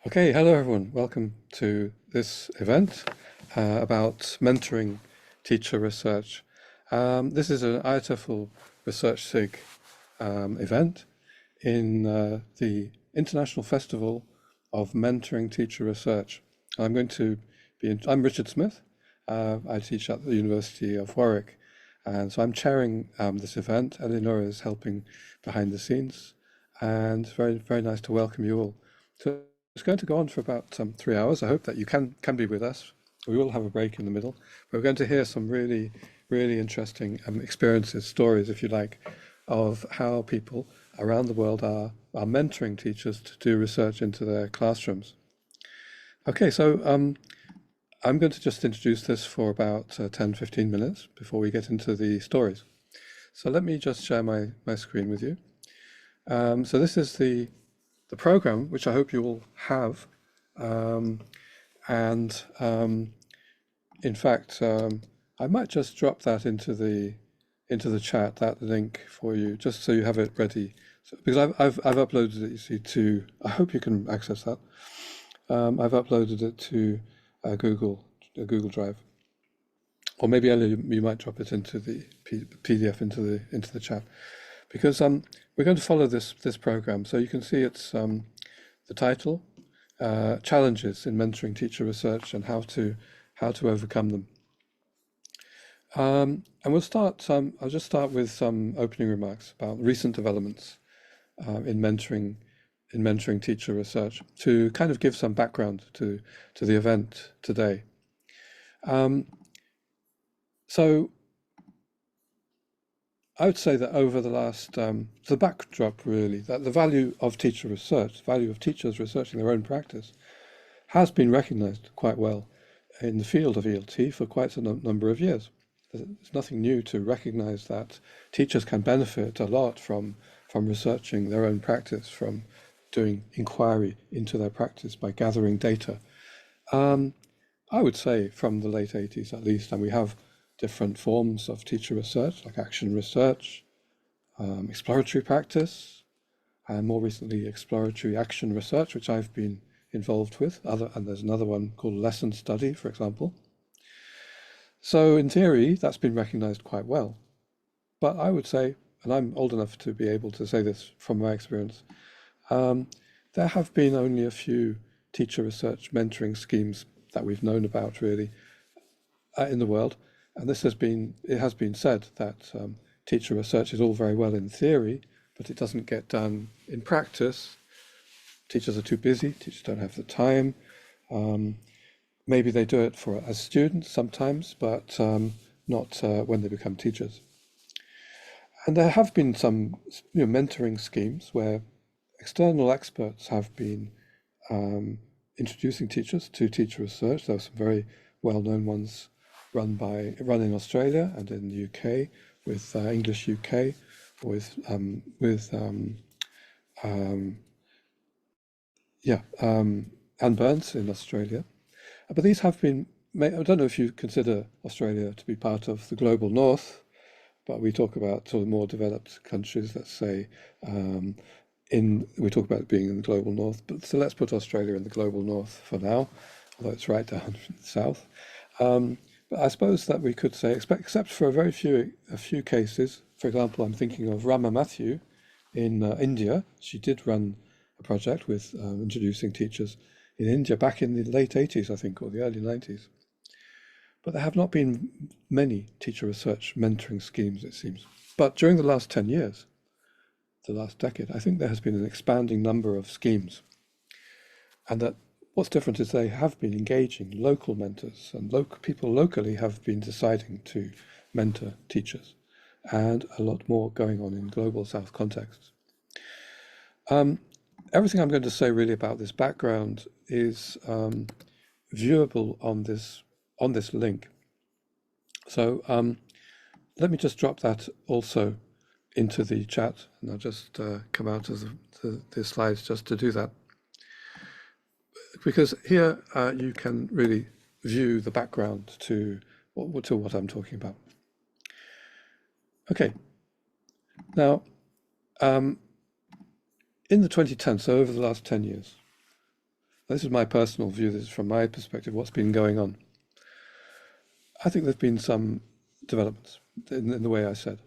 Okay, hello everyone. Welcome to this event about mentoring teacher research. This is an IETFL Research SIG event in the International Festival of Mentoring Teacher Research. I'm Richard Smith. I teach at the University of Warwick, and so I'm chairing this event. Eleonora is helping behind the scenes, and very, very nice to welcome you all. So it's going to go on for about 3 hours. I hope that you can be with us. We will have a break in the middle. We're going to hear some really, really interesting experiences, stories, if you like, of how people around the world are mentoring teachers to do research into their classrooms. Okay, so I'm going to just introduce this for about 10, 15 minutes before we get into the stories. So let me just share my screen with you. So this is the program, which I hope you all have. And in fact, I might just drop that into the chat, that link for you, just so you have it ready. So, because I've uploaded it, you see, to, I hope you can access that. I've uploaded it to Google Drive, or maybe Ellie, you might drop it into the PDF into the chat, because we're going to follow this program. So you can see it's the title, challenges in mentoring teacher research and how to overcome them. And we'll start. I'll just start with some opening remarks about recent developments in mentoring teacher research to kind of give some background to the event today. So I would say that over the last, the backdrop really, that the value of teacher research, the value of teachers researching their own practice, has been recognized quite well in the field of ELT for quite a number of years. There's nothing new to recognize that teachers can benefit a lot from researching their own practice, from doing inquiry into their practice by gathering data. I would say from the late 80s at least, and we have different forms of teacher research, like action research, exploratory practice, and more recently exploratory action research, which I've been involved with. And there's another one called lesson study, for example. So in theory, that's been recognized quite well. But I would say, and I'm old enough to be able to say this from my experience, there have been only a few teacher research mentoring schemes that we've known about really in the world. And it has been said that teacher research is all very well in theory, but it doesn't get done in practice. Teachers are too busy, teachers don't have the time. Maybe they do it as students sometimes, but not when they become teachers. And there have been some mentoring schemes where external experts have been introducing teachers to teacher research. There are some very well-known ones run in Australia and in the UK with English UK, with Anne Burns in Australia. But these have been, I don't know if you consider Australia to be part of the global north, but we talk about sort of more developed countries, let's say, we talk about being in the global north, but so let's put Australia in the global north for now, although it's right down south. But I suppose that we could say, except for a few cases, for example, I'm thinking of Rama Matthew in India. She did run a project with introducing teachers in India back in the late 80s, I think, or the early 90s. But there have not been many teacher research mentoring schemes, it seems. But during the last 10 years, the last decade, I think there has been an expanding number of schemes. And that what's different is they have been engaging local mentors, and people locally have been deciding to mentor teachers, and a lot more going on in global South contexts. Everything I'm going to say really about this background is viewable on this link. So let me just drop that also into the chat, and I'll just come out of the slides just to do that. Because here you can really view the background to what I'm talking about. Okay, now in the 2010s, so over the last 10 years, This is my personal view, this is from my perspective, what's been going on. I think there's been some developments in the way I said.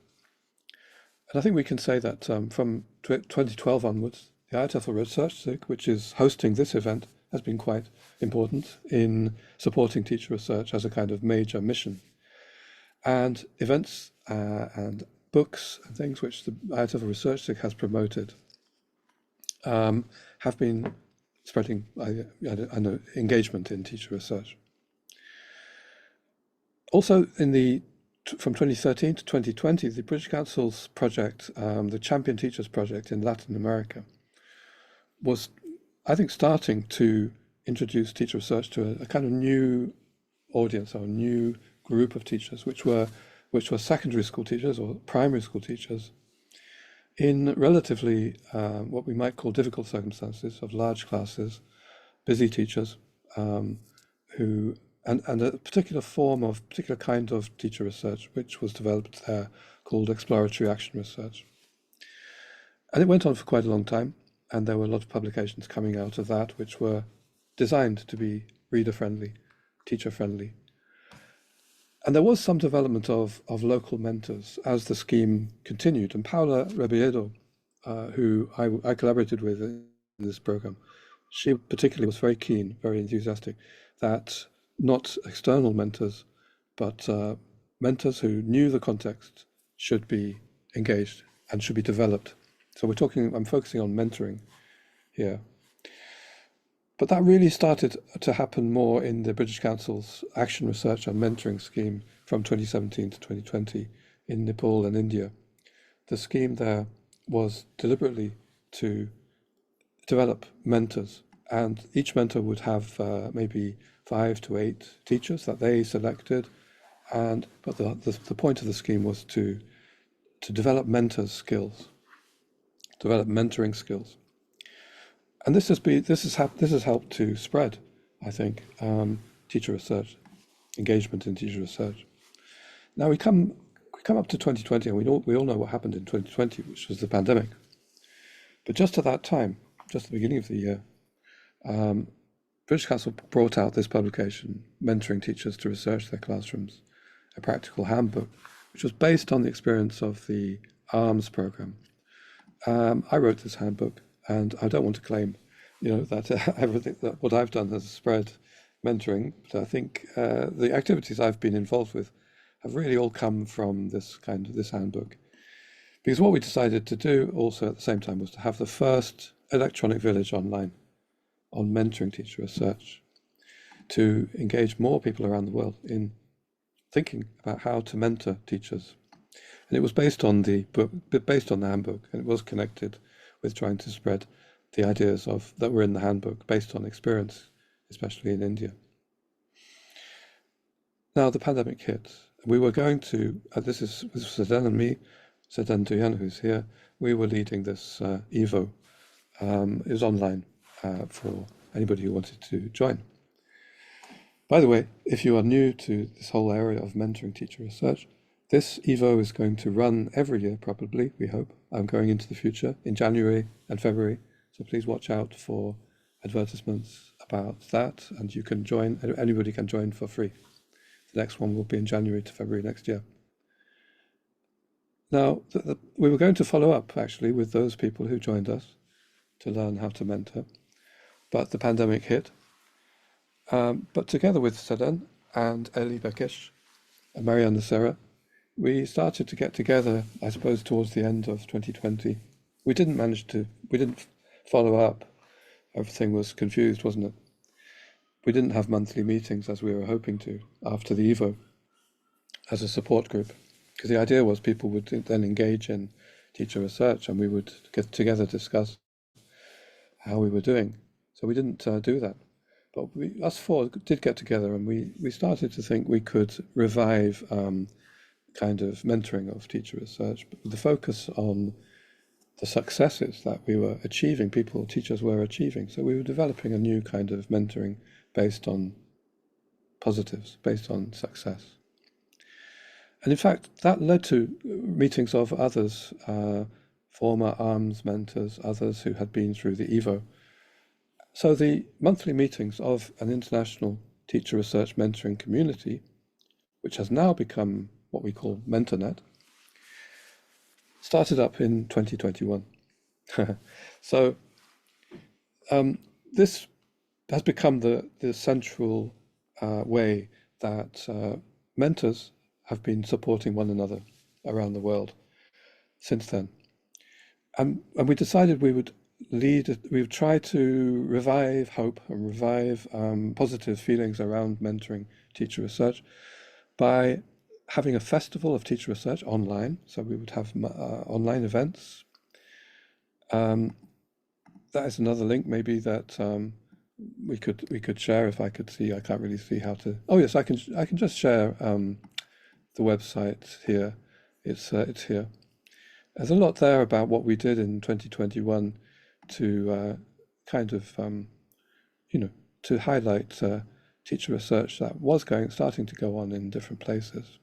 And I think we can say that from 2012 onwards, the IATEFL Research SIG, which is hosting this event, has been quite important in supporting teacher research as a kind of major mission. And events and books and things which the IATEFL Research SIG has promoted have been spreading I know, engagement in teacher research. Also, from 2013 to 2020, the British Council's project, the Champion Teachers Project in Latin America, was, I think, starting to introduce teacher research to a kind of new audience, or a new group of teachers, which were secondary school teachers or primary school teachers in relatively what we might call difficult circumstances of large classes, busy teachers who and a particular kind of teacher research which was developed there called exploratory action research. And it went on for quite a long time, and there were a lot of publications coming out of that which were designed to be reader-friendly, teacher-friendly. And there was some development of local mentors as the scheme continued. And Paula Rebiedo, who I collaborated with in this program, she particularly was very keen, very enthusiastic, that not external mentors, but mentors who knew the context should be engaged and should be developed. So I'm focusing on mentoring here. But that really started to happen more in the British Council's Action Research and Mentoring Scheme from 2017 to 2020 in Nepal and India. The scheme there was deliberately to develop mentors, and each mentor would have maybe 5 to 8 teachers that they selected, but the point of the scheme was to develop mentors' skills, develop mentoring skills. And this has helped to spread, I think, teacher research, engagement in teacher research. Now we come up to 2020, and we all know what happened in 2020, which was the pandemic. But just at that time, just at the beginning of the year, British Council brought out this publication, Mentoring Teachers to Research Their Classrooms, a practical handbook, which was based on the experience of the ARMS program. I wrote this handbook, and I don't want to claim, that everything that what I've done has spread mentoring, but I think the activities I've been involved with have really all come from this handbook. Because what we decided to do also at the same time was to have the first electronic village online on mentoring teacher research, to engage more people around the world in thinking about how to mentor teachers. And it was based on the handbook, and it was connected with trying to spread the ideas that were in the handbook based on experience, especially in India. Now the pandemic hit. We were going to, this is Sedan and me, Sedan Duyan, who's here, we were leading this EVO. It was online for anybody who wanted to join. By the way, if you are new to this whole area of mentoring teacher research, this EVO is going to run every year, probably, we hope, going into the future, in January and February. So please watch out for advertisements about that, and you can join, anybody can join for free. The next one will be in January to February next year. Now, we were going to follow up, actually, with those people who joined us to learn how to mentor, but the pandemic hit. But together with Sedan and Eli Bekesh and Marianne Serra, we started to get together, I suppose, towards the end of 2020. We didn't follow up. Everything was confused, wasn't it? We didn't have monthly meetings as we were hoping to after the EVO as a support group, because the idea was people would then engage in teacher research and we would get together, discuss how we were doing. So we didn't do that. But us four did get together, and we started to think we could revive kind of mentoring of teacher research, but with the focus on the successes that we were achieving, teachers were achieving. So we were developing a new kind of mentoring based on positives, based on success. And in fact, that led to meetings of others, former ARMS mentors, others who had been through the EVO. So the monthly meetings of an international teacher research mentoring community, which has now become what we call MentorNet, started up in 2021. So this has become the central way that mentors have been supporting one another around the world since then. And we decided we would try to revive hope and revive positive feelings around mentoring teacher research by having a festival of teacher research online. So we would have online events. That is another link maybe that we could share if I could see. I can't really see how to. Oh yes, I can just share the website here. It's here. There's a lot there about what we did in 2021 to kind of to highlight teacher research that was starting to go on in different places.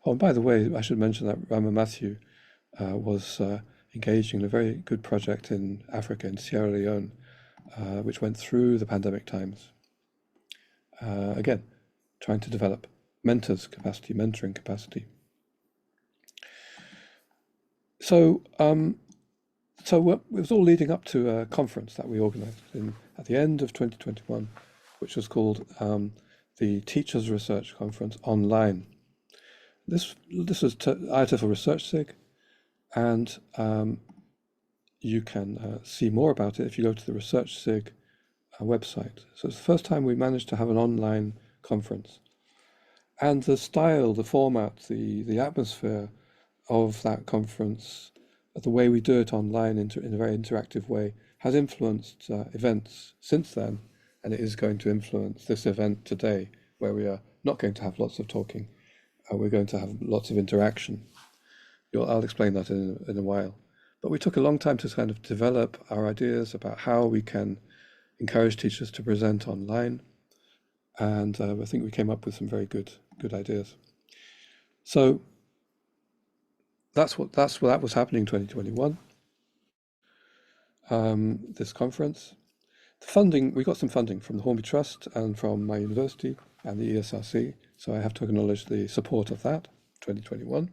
Oh, and by the way, I should mention that Rama Matthew was engaging in a very good project in Africa, in Sierra Leone, which went through the pandemic times. Again, trying to develop mentors capacity, mentoring capacity. So, it was all leading up to a conference that we organised at the end of 2021, which was called the Teachers Research Conference Online. This was IATF Research SIG, and you can see more about it if you go to the Research SIG website. So it's the first time we managed to have an online conference. And the style, the format, the atmosphere of that conference, the way we do it online in a very interactive way, has influenced events since then, and it is going to influence this event today, where we are not going to have lots of talking. We're going to have lots of interaction. I'll explain that in a while. But we took a long time to kind of develop our ideas about how we can encourage teachers to present online, and I think we came up with some very good ideas. So that was happening in 2021. This conference, the funding, we got some funding from the Hornby Trust and from my university and the ESRC. So I have to acknowledge the support of that. 2021.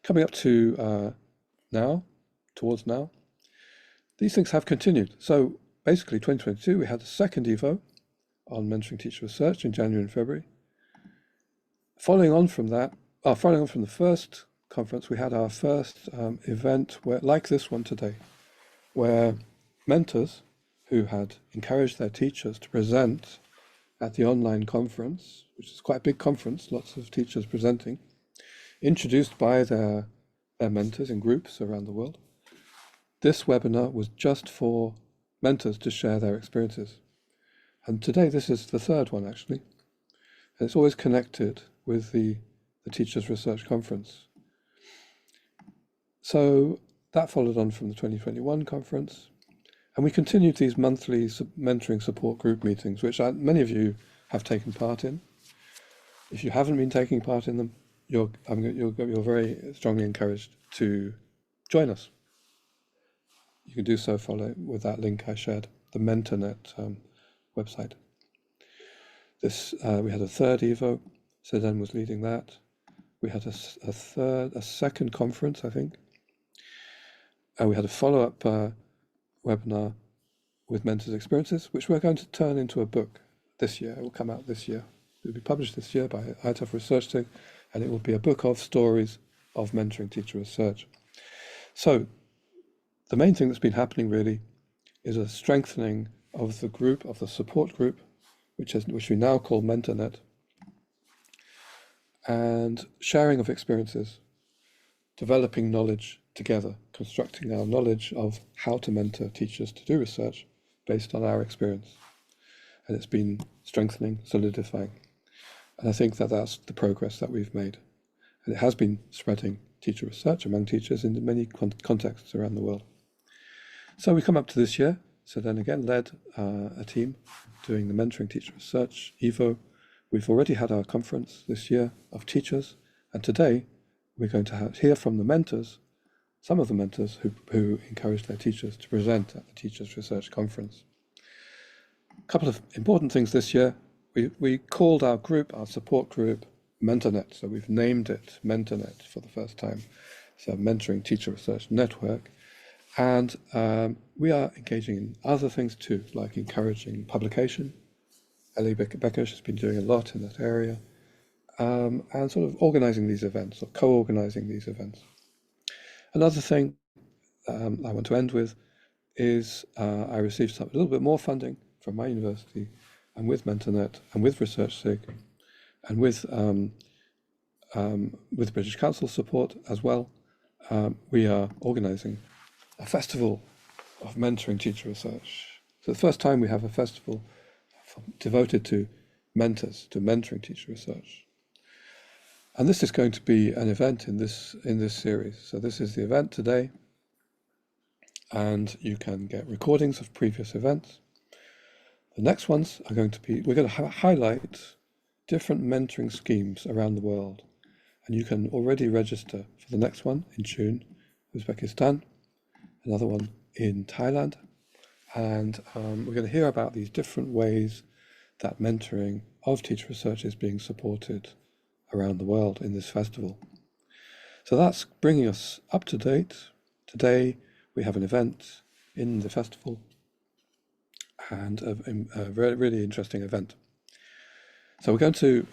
Coming up to towards now, these things have continued. So basically 2022, we had the second EVO on mentoring teacher research in January and February. Following on from the first conference, we had our first event like this one today, where mentors who had encouraged their teachers to present at the online conference, which is quite a big conference, lots of teachers presenting, introduced by their mentors in groups around the world. This webinar was just for mentors to share their experiences. And today, this is the third one, actually. And it's always connected with the Teachers Research Conference. So that followed on from the 2021 conference. And we continued these monthly mentoring support group meetings, which many of you have taken part in. If you haven't been taking part in them, you're very strongly encouraged to join us. You can do so with that link I shared, the MentorNet website. We had a third EVO, Sedan was leading that. We had a second conference, I think. And we had a follow-up webinar with mentors' experiences, which we're going to turn into a book this year. It will come out this year. It will be published this year by IATF Research SIG, and it will be a book of stories of mentoring teacher research. So the main thing that's been happening really is a strengthening of the group, of the support group, which we now call MentorNet, and sharing of experiences, developing knowledge together, constructing our knowledge of how to mentor teachers to do research based on our experience. And it's been strengthening, solidifying. And I think that that's the progress that we've made. And it has been spreading teacher research among teachers in many contexts around the world. So we come up to this year. So then again, led a team doing the mentoring teacher research, EVO. We've already had our conference this year of teachers. And today we're going to hear from the mentors some of the mentors who encouraged their teachers to present at the Teachers Research Conference. A couple of important things this year. We called our group, our support group, MentorNet. So we've named it MentorNet for the first time. So Mentoring Teacher Research Network. And we are engaging in other things too, like encouraging publication. Ellie Beckish has been doing a lot in that area. And sort of organizing these events or co-organizing these events. Another thing I want to end with is I received a little bit more funding from my university and with MentorNet and with ResearchSig and with British Council support as well. We are organizing a festival of mentoring teacher research. So the first time we have a festival devoted to mentors, to mentoring teacher research. And this is going to be an event in this series. So this is the event today, and you can get recordings of previous events. The next ones are going to be, we're going to highlight different mentoring schemes around the world. And you can already register for the next one in June, Uzbekistan, another one in Thailand. And we're going to hear about these different ways that mentoring of teacher research is being supported around the world in this festival. So that's bringing us up to date. Today we have an event in the festival and a really interesting event. So we're going to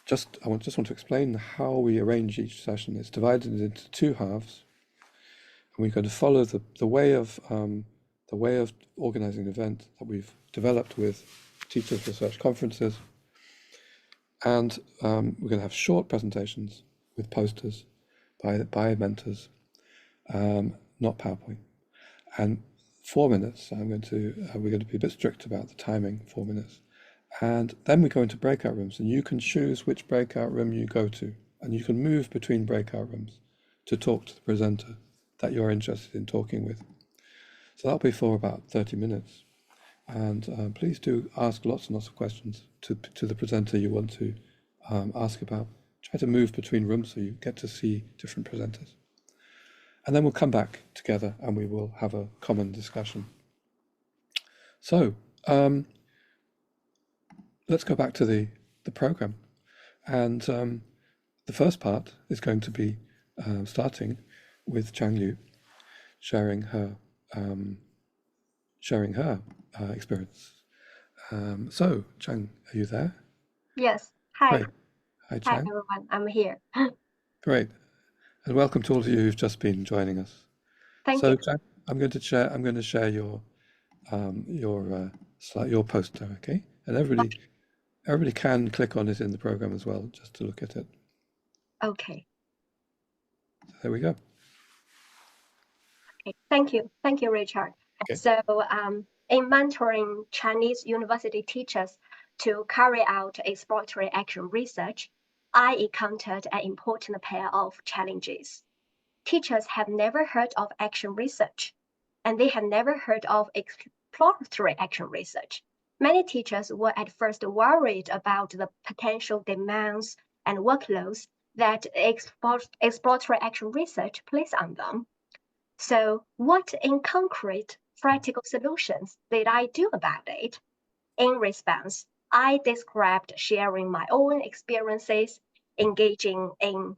I just want to explain how we arrange each session. It's divided into two halves, and we're going to follow the way of organizing an event that we've developed with Teachers Research Conferences. And we're going to have short presentations with posters by mentors, not PowerPoint. And 4 minutes, we're going to be a bit strict about the timing, 4 minutes. And then we go into breakout rooms, and you can choose which breakout room you go to. And you can move between breakout rooms to talk to the presenter that you're interested in talking with. So that'll be for about 30 minutes. And please do ask lots and lots of questions to the presenter you want to ask about. Try to move between rooms so you get to see different presenters. And then we'll come back together and we will have a common discussion. So let's go back to the program. And the first part is going to be starting with Chang Liu sharing her experience. So, Chang, are you there? Yes. Hi. Great. Hi, Chang. Hi, everyone. I'm here. Great. And welcome to all of you who've just been joining us. Thank you. So, Chang, I'm going to share your poster, okay? And everybody can click on it in the program as well, just to look at it. Okay. So there we go. Okay. Thank you, Richard. Okay. So, in mentoring Chinese university teachers to carry out exploratory action research, I encountered an important pair of challenges. Teachers have never heard of action research, and they have never heard of exploratory action research. Many teachers were at first worried about the potential demands and workloads that exploratory action research places on them. So what in concrete practical solutions did I do about it? In response, I described sharing my own experiences, engaging in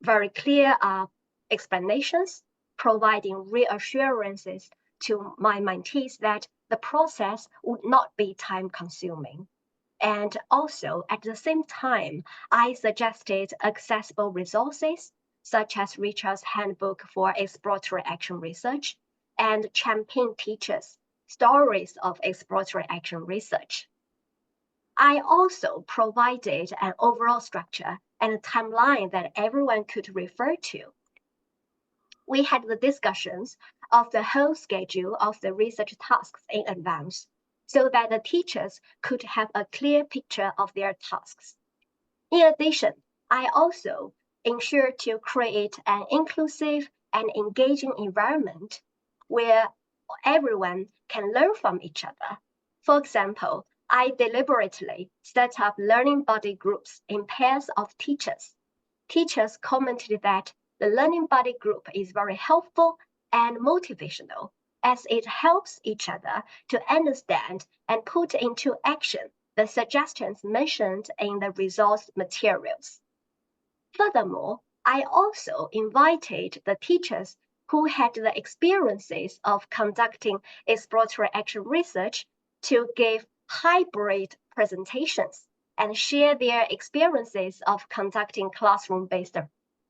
very clear explanations, providing reassurances to my mentees that the process would not be time-consuming. And also, at the same time, I suggested accessible resources, such as Richard's Handbook for Exploratory Action Research and Champagne Teachers' Stories of Exploratory Action Research. I also provided an overall structure and a timeline that everyone could refer to. We had the discussions of the whole schedule of the research tasks in advance, so that the teachers could have a clear picture of their tasks. In addition, I also ensured to create an inclusive and engaging environment where everyone can learn from each other. For example, I deliberately set up learning body groups in pairs of teachers. Teachers commented that the learning buddy group is very helpful and motivational, as it helps each other to understand and put into action the suggestions mentioned in the resource materials. Furthermore, I also invited the teachers who had the experiences of conducting exploratory action research to give hybrid presentations and share their experiences of conducting classroom-based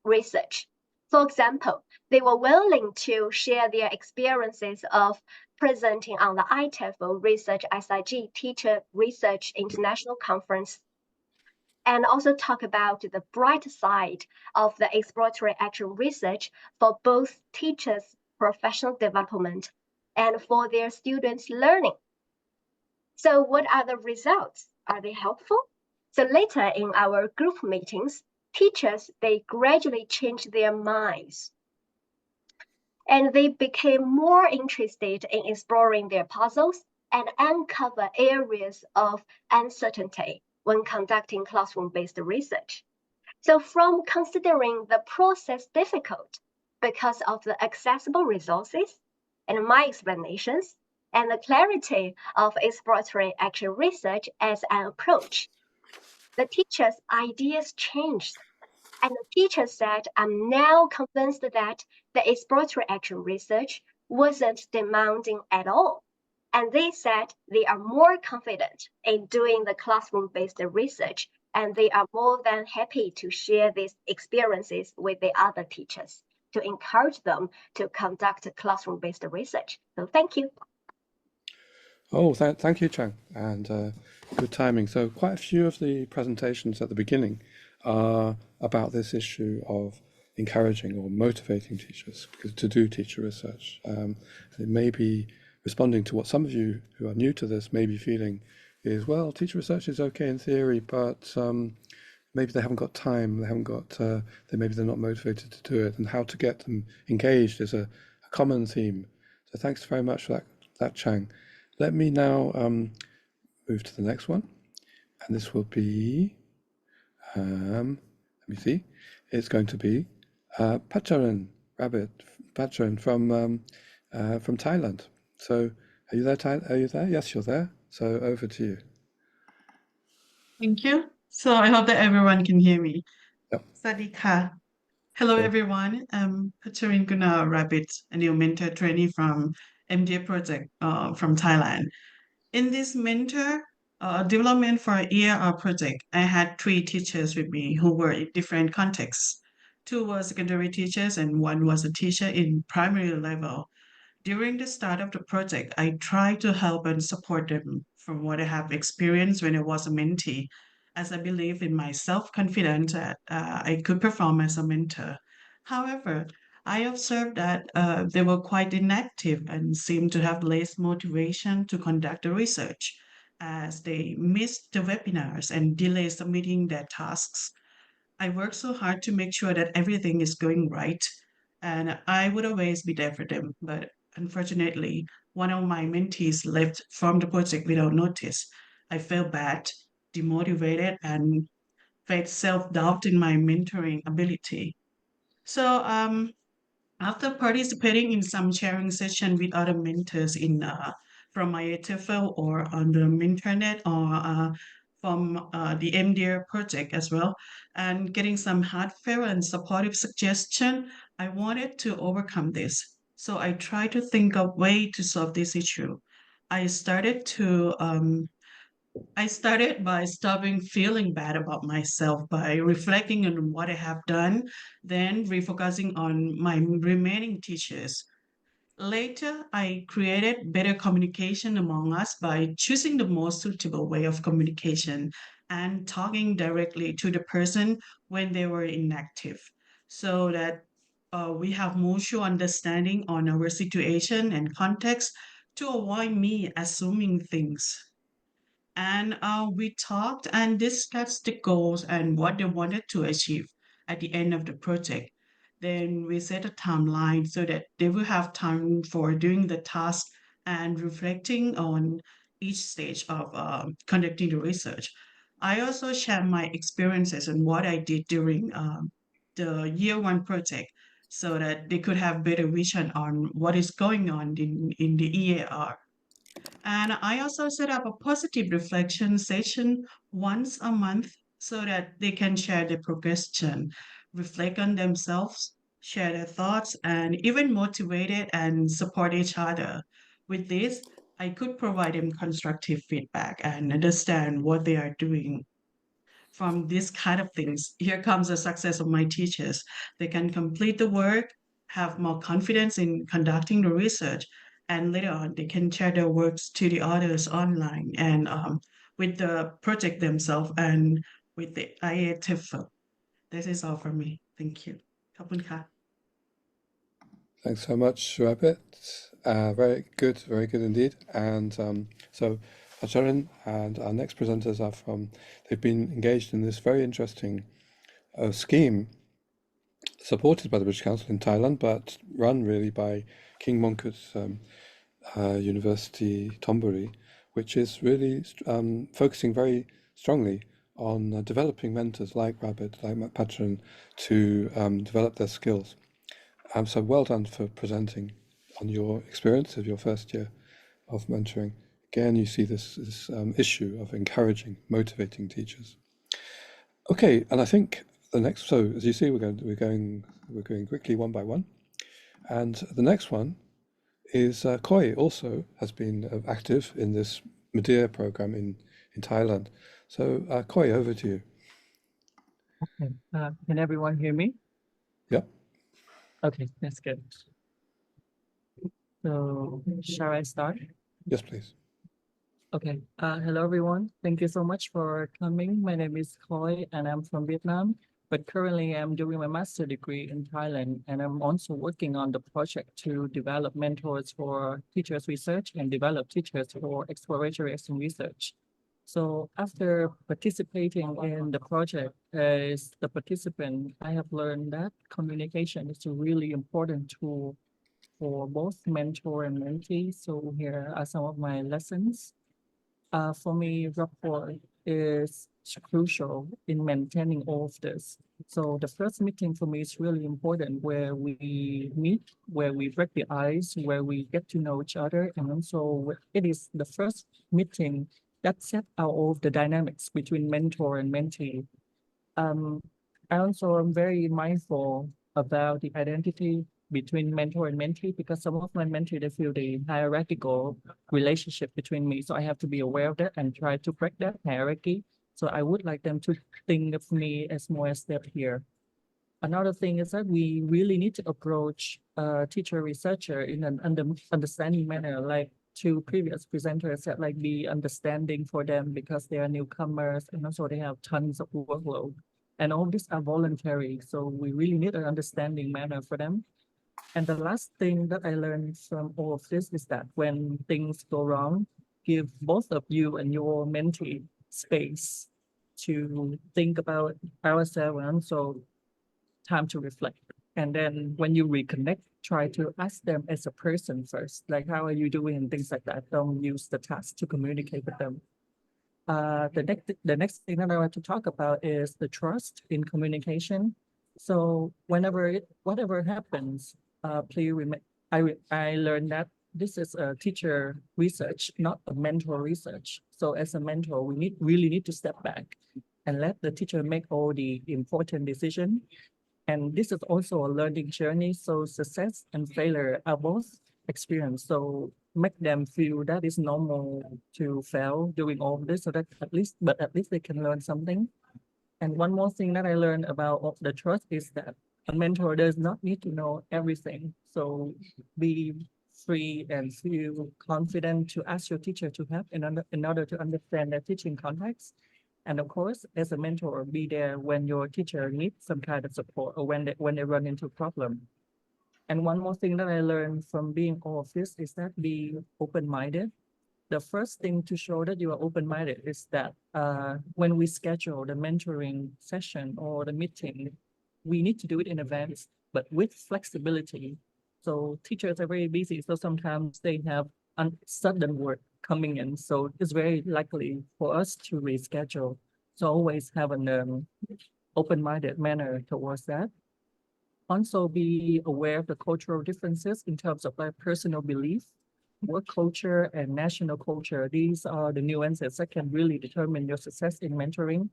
research. For example, they were willing to share their experiences of presenting on the ITEFL Research SIG Teacher Research International Conference, and also talk about the bright side of the exploratory action research for both teachers' professional development and for their students' learning. So what are the results? Are they helpful? So later in our group meetings, teachers, they gradually changed their minds and they became more interested in exploring their puzzles and uncover areas of uncertainty when conducting classroom-based research. So from considering the process difficult because of the accessible resources and my explanations and the clarity of exploratory action research as an approach, the teachers' ideas changed. And the teacher said, I'm now convinced that the exploratory action research wasn't demanding at all. And they said they are more confident in doing the classroom-based research, and they are more than happy to share these experiences with the other teachers to encourage them to conduct classroom-based research. So thank you. Oh, thank you, Chang, and good timing. So quite a few of the presentations at the beginning are about this issue of encouraging or motivating teachers to do teacher research. It may be responding to what some of you who are new to this may be feeling is, well, teacher research is okay in theory, but maybe they haven't got time, maybe they're not motivated to do it, and how to get them engaged is a common theme. So thanks very much for that, Chang. Let me now move to the next one, and this will be, let me see, it's going to be Pacharan from Thailand. So are you there, Are you there? Yes, you're there. So over to you. Thank you. So I hope that everyone can hear me. Yep. Sadika. Hello, Sure. everyone. I'm Pacharin Guna Rabbit, a new mentor trainee from MDA project from Thailand. In this mentor development for ERR project, I had 3 teachers with me who were in different contexts. 2 were secondary teachers and 1 was a teacher in primary level. During the start of the project, I tried to help and support them from what I have experienced when I was a mentee, as I believe in my self-confidence that I could perform as a mentor. However, I observed that they were quite inactive and seemed to have less motivation to conduct the research, as they missed the webinars and delayed submitting their tasks. I worked so hard to make sure that everything is going right, and I would always be there for them. But unfortunately, one of my mentees left from the project without notice. I felt bad, demotivated, and felt self-doubt in my mentoring ability. So after participating in some sharing session with other mentors in from IATFL or on the internet or from the MDR project as well, and getting some heartfelt and supportive suggestion, I wanted to overcome this. So I tried to think of way to solve this issue. I started to I started by stopping feeling bad about myself by reflecting on what I have done, then refocusing on my remaining teachers. Later, I created better communication among us by choosing the most suitable way of communication and talking directly to the person when they were inactive so that we have mutual understanding on our situation and context to avoid me assuming things. And we talked and discussed the goals and what they wanted to achieve at the end of the project. Then we set a timeline so that they will have time for doing the task and reflecting on each stage of conducting the research. I also share my experiences and what I did during the year one project so that they could have better vision on what is going on in the EAR. And I also set up a positive reflection session once a month so that they can share their progression, reflect on themselves, share their thoughts, and even motivate it and support each other. With this, I could provide them constructive feedback and understand what they are doing. From these kind of things, here comes the success of my teachers. They can complete the work, have more confidence in conducting the research, and later on they can share their works to the others online and with the project themselves and with the IATIF. This is all for me. Thank you. ขอบคุณค่ะ Thanks so much, Rabbit. Very good indeed. And so Acharan and our next presenters they've been engaged in this very interesting scheme supported by the British Council in Thailand, but run really by King Mongkut University, Thonburi, which is really focusing very strongly on developing mentors like Rabbit, like Patron, to develop their skills. So well done for presenting on your experience of your first year of mentoring. Again, you see this issue of encouraging, motivating teachers. Okay, and I think the next. So as you see, we're going quickly one by one, and the next one is Koi. Also has been active in this Media program in Thailand. So Koi, over to you. Okay. Can everyone hear me? Yep. Okay, that's good. So, shall I start? Yes, please. Okay. Hello, everyone. Thank you so much for coming. My name is Khoi, and I'm from Vietnam. But currently, I'm doing my master's degree in Thailand, and I'm also working on the project to develop mentors for teachers research and develop teachers for exploratory action research. So after participating in the project as the participant, I have learned that communication is a really important tool for both mentor and mentee. So here are some of my lessons. For me, rapport is crucial in maintaining all of this. So the first meeting for me is really important, where we meet, where we break the ice, where we get to know each other, and also it is the first meeting that set out all of the dynamics between mentor and mentee. I also am very mindful about the identity between mentor and mentee, because some of my mentee, they feel the hierarchical relationship between me. So I have to be aware of that and try to break that hierarchy. So I would like them to think of me as more a step here. Another thing is that we really need to approach teacher researcher in an understanding manner, like two previous presenters said, like be understanding for them because they are newcomers and also they have tons of workload. And all these are voluntary. So we really need an understanding manner for them. And the last thing that I learned from all of this is that when things go wrong, give both of you and your mentee space to think about ourselves and also time to reflect. And then when you reconnect, try to ask them as a person first, like how are you doing and things like that. Don't use the task to communicate with them. The next thing that I want to talk about is the trust in communication. So whatever happens, please remember, I learned that this is a teacher research, not a mentor research. So as a mentor, we really need to step back and let the teacher make all the important decisions. And this is also a learning journey. So success and failure are both experience. So make them feel that it's normal to fail doing all of this, so that at least they can learn something. And one more thing that I learned about the trust is that a mentor does not need to know everything. So be free and feel confident to ask your teacher to help in order to understand their teaching context. And of course, as a mentor, be there when your teacher needs some kind of support or when they run into a problem. And one more thing that I learned from being all of this is that be open-minded. The first thing to show that you are open-minded is that when we schedule the mentoring session or the meeting, we need to do it in advance, but with flexibility. So teachers are very busy, so sometimes they have sudden work coming in. So it's very likely for us to reschedule. So always have an open-minded manner towards that. also be aware of the cultural differences in terms of like personal belief, work culture, and national culture. These are the nuances that can really determine your success in mentoring.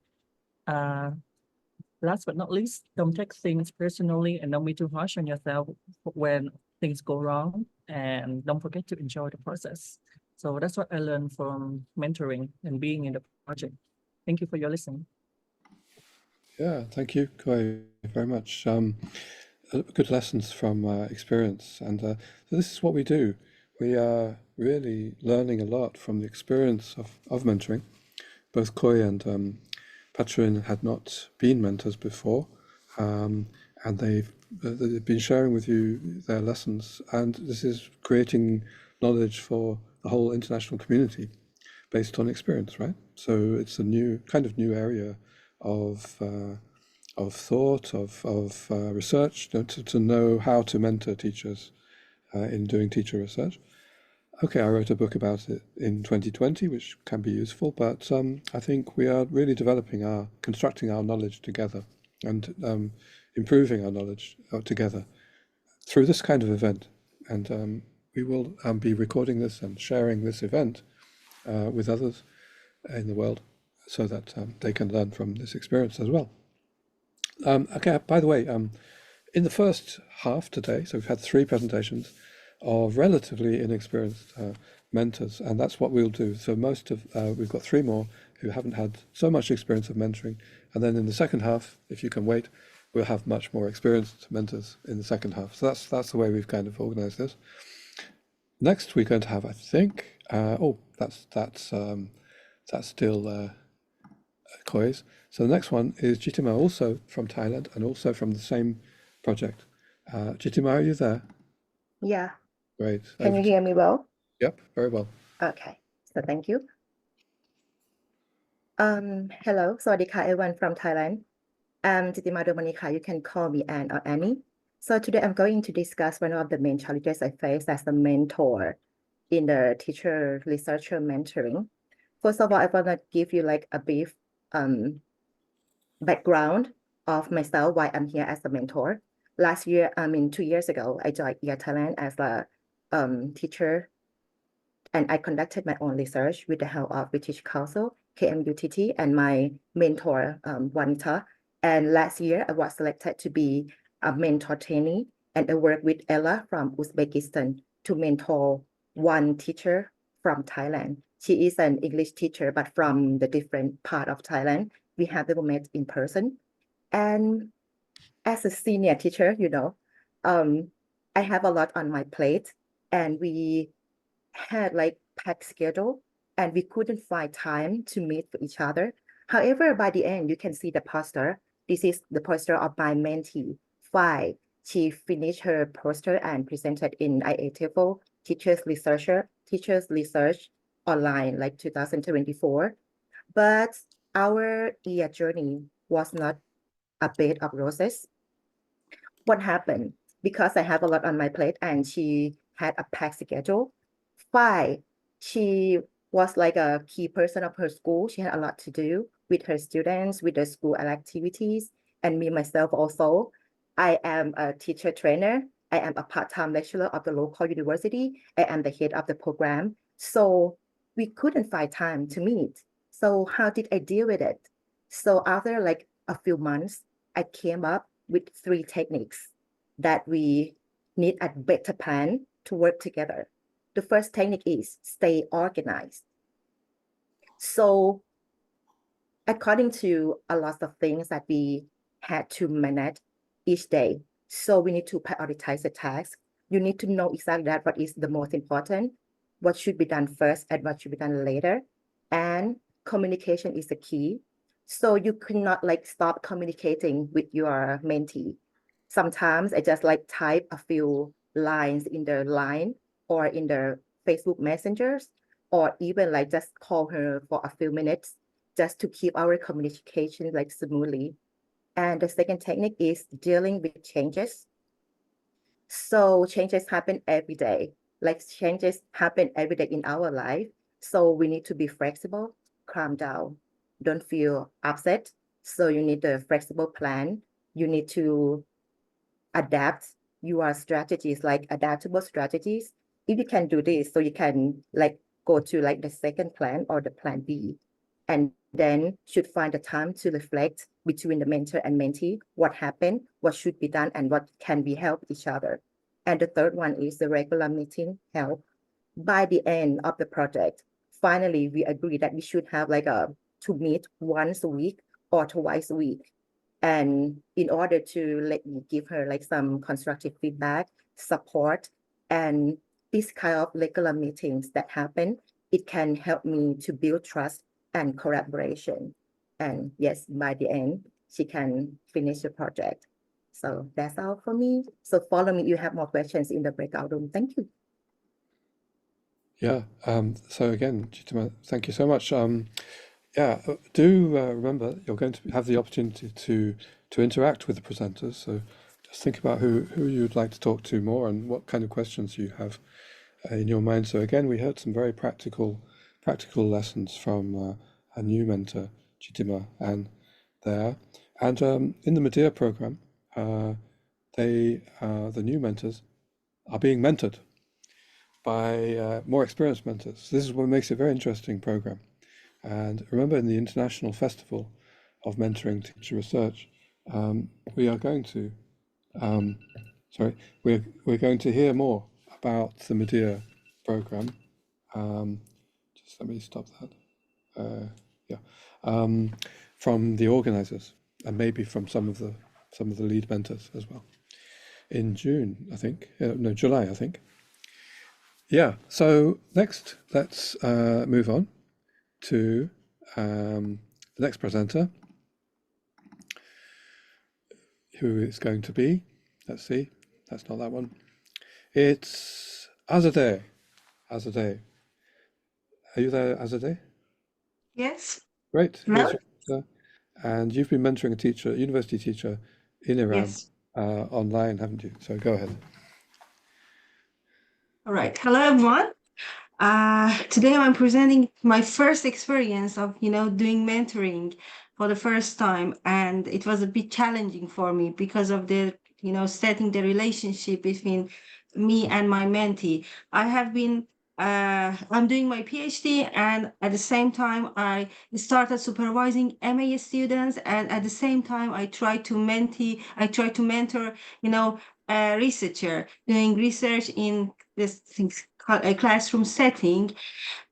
Last but not least, don't take things personally and don't be too harsh on yourself when things go wrong, and don't forget to enjoy the process. So that's what I learned from mentoring and being in the project. Thank you for your listening. Yeah, thank you, Koi, very much. Good lessons from experience, and so this is what we do. We are really learning a lot from the experience of mentoring. Both Koi and Patrin had not been mentors before, and they've been sharing with you their lessons, and this is creating knowledge for the whole international community based on experience, right? So it's a new area of thought, of research, to know how to mentor teachers in doing teacher research. Okay, I wrote a book about it in 2020, which can be useful, but I think we are really constructing our knowledge together and improving our knowledge together through this kind of event. And we will be recording this and sharing this event with others in the world so that they can learn from this experience as well. Okay, by the way, in the first half today, so we've had 3 presentations of relatively inexperienced mentors, and that's what we'll do. So we've got 3 more who haven't had so much experience of mentoring, and then in the second half, if you can wait, we'll have much more experienced mentors in the second half. So that's the way we've kind of organized this. Next, we're going to have, I think, that's still Koi's. So the next one is Jitima, also from Thailand and also from the same project. Jitima, are you there? Yeah. Great. Can you hear me well? Yep, very well. Okay. So thank you. Hello, Sawadika, everyone from Thailand. I'm Jitima Domanika. You can call me Anne or Annie. So today I'm going to discuss one of the main challenges I face as a mentor in the teacher researcher mentoring. First of all, I want to give you like a brief background of myself, why I'm here as a mentor. Last year, 2 years ago, I joined EAR Thailand as a teacher, and I conducted my own research with the help of British Council, KMUTT, and my mentor, Wanita. And last year, I was selected to be a mentor trainee, and I worked with Ella from Uzbekistan to mentor one teacher from Thailand. She is an English teacher, but from the different part of Thailand. We have never met in person. And as a senior teacher, I have a lot on my plate, and we had like packed schedule, and we couldn't find time to meet with each other. However, by the end, you can see the poster. This is the poster of my mentee, Phi. She finished her poster and presented in IATFL Teachers Research Online, like 2024. But our year journey was not a bed of roses. What happened? Because I have a lot on my plate and she had a packed schedule. Phi, she was like a key person of her school. She had a lot to do with her students, with the school activities, and me myself also. I am a teacher trainer. I am a part-time lecturer of the local university. I am the head of the program. So we couldn't find time to meet. So how did I deal with it? So after like a few months, I came up with 3 techniques that we need a better plan to work together. The first technique is stay organized. So according to a lot of things that we had to manage each day, so we need to prioritize the tasks. You need to know exactly that what is the most important, what should be done first and what should be done later. And communication is the key. So you cannot like stop communicating with your mentee. Sometimes I just like type a few lines in the line or in the Facebook messengers, or even like just call her for a few minutes just to keep our communication like smoothly. And the second technique is dealing with changes. So changes happen every day. Like changes happen every day in our life. So we need to be flexible, calm down, don't feel upset. So you need a flexible plan. You need to adapt your strategies, like adaptable strategies. If you can do this, so you can like go to like the second plan or the plan B, and then should find the time to reflect between the mentor and mentee, what happened, what should be done, and what can we help each other. And the third one is the regular meeting help. By the end of the project, finally, we agree that we should have like to meet once a week or twice a week. And in order to let me give her like some constructive feedback, support, and this kind of regular meetings that happen, it can help me to build trust and collaboration. And yes, by the end, she can finish the project. So that's all for me. So follow me. You have more questions in the breakout room. Thank you. Yeah. So again, Chitima, thank you so much. Yeah, do remember you're going to have the opportunity to interact with the presenters. So just think about who you'd like to talk to more and what kind of questions you have in your mind. So again, we heard some very practical lessons from a new mentor, Chitima, and there. And in the Medea program, the new mentors are being mentored by more experienced mentors. This is what makes it a very interesting program. And remember, in the International Festival of Mentoring Teacher Research, we are going to, we're going to hear more about the Medea program. Just let me stop that. From the organizers and maybe from some of the lead mentors as well. In June, I think. No, July, I think. Yeah. So next, let's move on to the next presenter, who is going to be, let's see, that's not that one. It's Azadeh. Azadeh. Are you there, Azadeh? Yes. Great. Hello? And you've been mentoring a teacher, university teacher in Iran, Yes. online, haven't you? So go ahead. All right. Hello, everyone. Today I'm presenting my first experience of, doing mentoring for the first time. And it was a bit challenging for me because of the, setting the relationship between me and my mentee. I'm doing my PhD, and at the same time, I started supervising MA students, and at the same time, I try to mentor, a researcher doing research in this things called a classroom setting,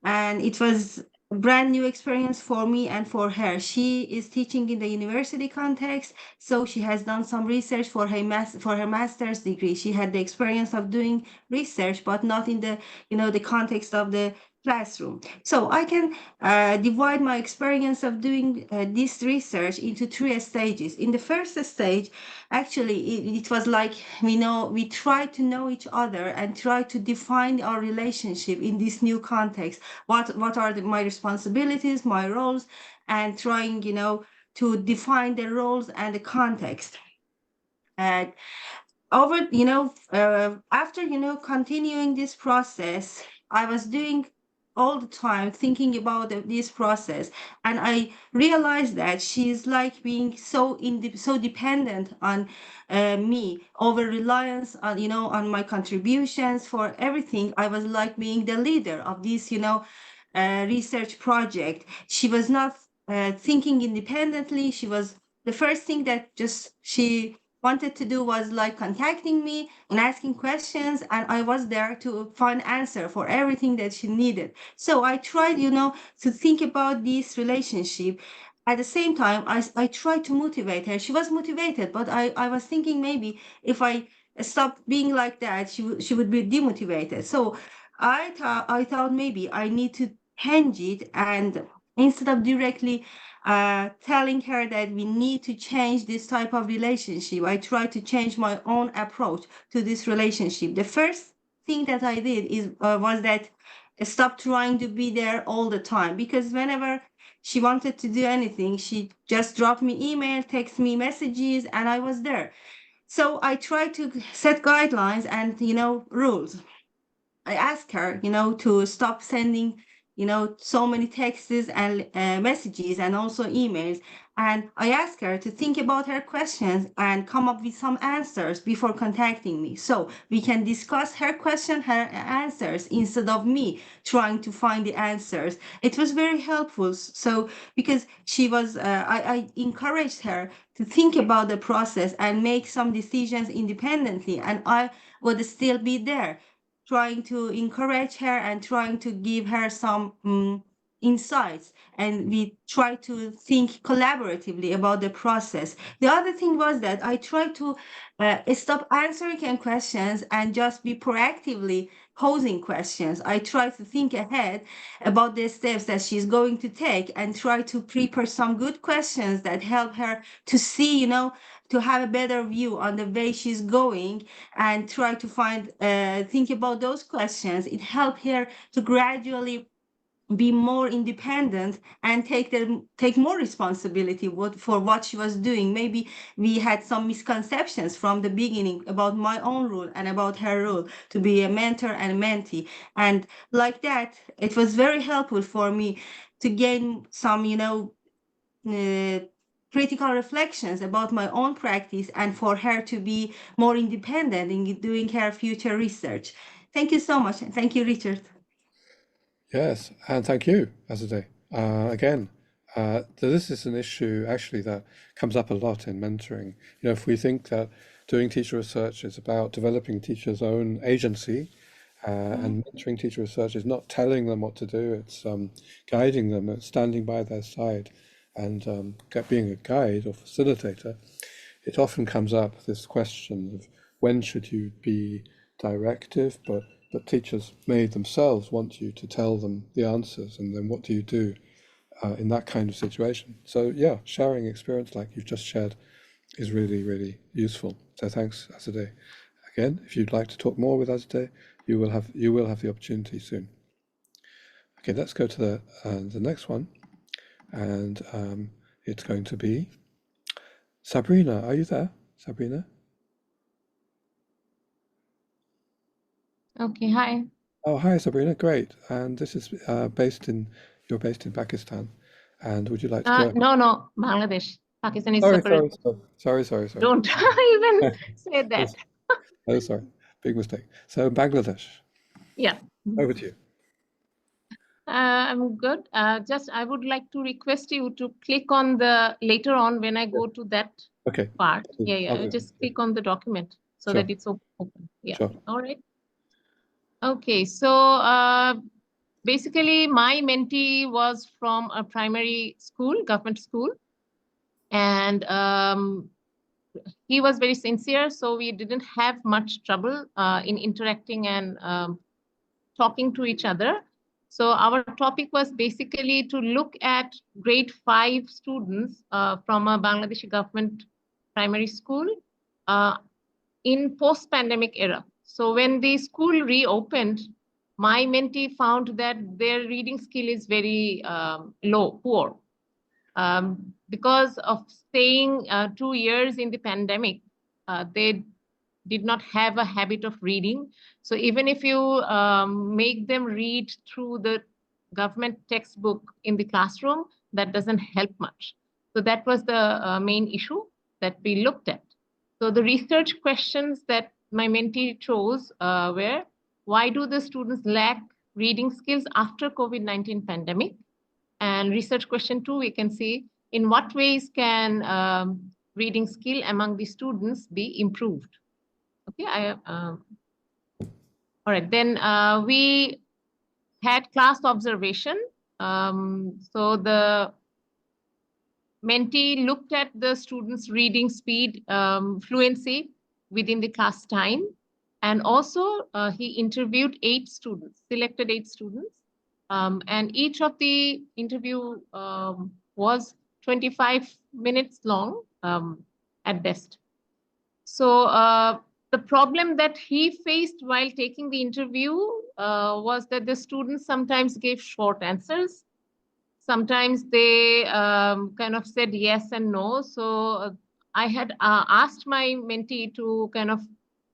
and it was a brand new experience for me and for her. She is teaching in the university context, so she has done some research for her master's degree. She had the experience of doing research, but not in the the context of the classroom. So I can divide my experience of doing this research into 3 stages. In the first stage, actually, it was like we try to know each other and try to define our relationship in this new context. What are my responsibilities, my roles, and trying to define the roles and the context. And after continuing this process, I was doing all the time thinking about this process, and I realized that she's like being so dependent on me, over reliance on on my contributions for everything. I was like being the leader of this research project. She was not thinking independently. She was the first thing that she wanted to do was like contacting me and asking questions, and I was there to find answer for everything that she needed. So I tried to think about this relationship. At the same time, I tried to motivate her. She was motivated, but I was thinking maybe if I stopped being like that, she would be demotivated. So I thought maybe I need to change it, and instead of directly telling her that we need to change this type of relationship, I tried to change my own approach to this relationship. The first thing that I did was that I stopped trying to be there all the time, because whenever she wanted to do anything, she just dropped me email, text me messages, and I was there. So I tried to set guidelines and rules. I asked her, to stop sending, so many texts and messages and also emails. And I asked her to think about her questions and come up with some answers before contacting me. So we can discuss her question, her answers, instead of me trying to find the answers. It was very helpful. So because she was, I encouraged her to think about the process and make some decisions independently. And I would still be there trying to encourage her and trying to give her some insights, and we try to think collaboratively about the process. The other thing was that I tried to stop answering questions and just be proactively posing questions. I try to think ahead about the steps that she's going to take and try to prepare some good questions that help her to see, to have a better view on the way she's going, and try to think about those questions. It helped her to gradually be more independent and take more responsibility for what she was doing. Maybe we had some misconceptions from the beginning about my own role and about her role to be a mentor and mentee. And like that, it was very helpful for me to gain some, critical reflections about my own practice, and for her to be more independent in doing her future research. Thank you so much. And thank you, Richard. Yes, and thank you, Azadeh. Again, this is an issue actually that comes up a lot in mentoring. If we think that doing teacher research is about developing teachers' own agency, and mentoring teacher research is not telling them what to do, it's guiding them, it's standing by their side, and being a guide or facilitator, it often comes up this question of when should you be directive, but teachers may themselves want you to tell them the answers, and then what do you do in that kind of situation? So yeah, sharing experience like you've just shared is really, really useful. So thanks, Azadeh. Again, if you'd like to talk more with Azadeh, you will have the opportunity soon. Okay, let's go to the next one, and it's going to be Sabrina. Are you there, Sabrina? Okay, hi. Oh, hi, Sabrina. Great. And this is you're based in Pakistan. And would you like to go? No, Bangladesh. Pakistan is Sorry, separate. sorry. Don't even say that. Oh, sorry. Big mistake. So Bangladesh, Yeah, over to you. I'm good. Just I would like to request you to click on the later on when I go to that Okay. part. I'll Yeah. do Just that. click on the document so Sure. that it's open. Yeah. Sure. All right. Okay. So basically, my mentee was from a primary school, government school, and he was very sincere, so we didn't have much trouble in interacting and talking to each other. So our topic was basically to look at grade 5 students from a Bangladeshi government primary school in post-pandemic era. So when the school reopened, my mentee found that their reading skill is very poor. Because of staying 2 years in the pandemic, they did not have a habit of reading. So even if you make them read through the government textbook in the classroom, that doesn't help much. So that was the main issue that we looked at. So the research questions that my mentee chose were, why do the students lack reading skills after COVID-19 pandemic? And research question 2, we can see, in what ways can reading skill among the students be improved? Okay, all right, then we had class observation. So the mentee looked at the students' reading speed, fluency within the class time. And also he interviewed 8 students, selected 8 students. And each of the interview was 25 minutes long at best. So the problem that he faced while taking the interview was that the students sometimes gave short answers. Sometimes they kind of said yes and no. So I had asked my mentee to kind of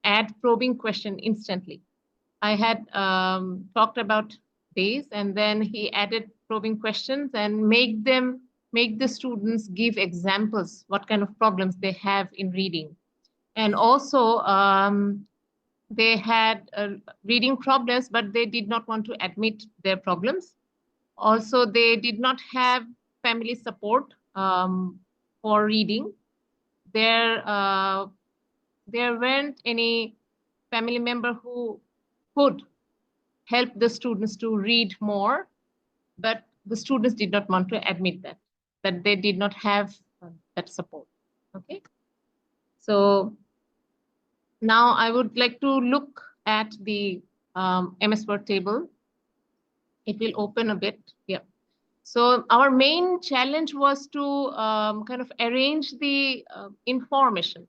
add probing question instantly. I had talked about days, and then he added probing questions and make them make the students give examples, what kind of problems they have in reading. And also, they had reading problems, but they did not want to admit their problems. Also, they did not have family support for reading. There weren't any family member who could help the students to read more, but the students did not want to admit that they did not have that support. Okay. So now I would like to look at the MS Word table. It will open a bit. Yeah. So our main challenge was to kind of arrange the information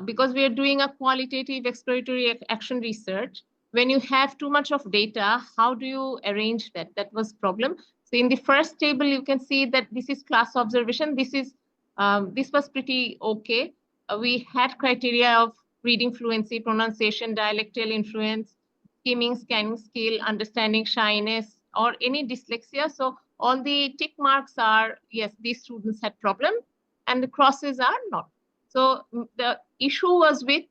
because we are doing a qualitative exploratory action research. When you have too much of data, how do you arrange that? That was problem. So in the first table, you can see that this is class observation. This was pretty okay. We had criteria of reading fluency, pronunciation, dialectal influence, skimming, scanning skill, understanding shyness, or any dyslexia. So all the tick marks are, yes, these students had problem, and the crosses are not. So the issue was with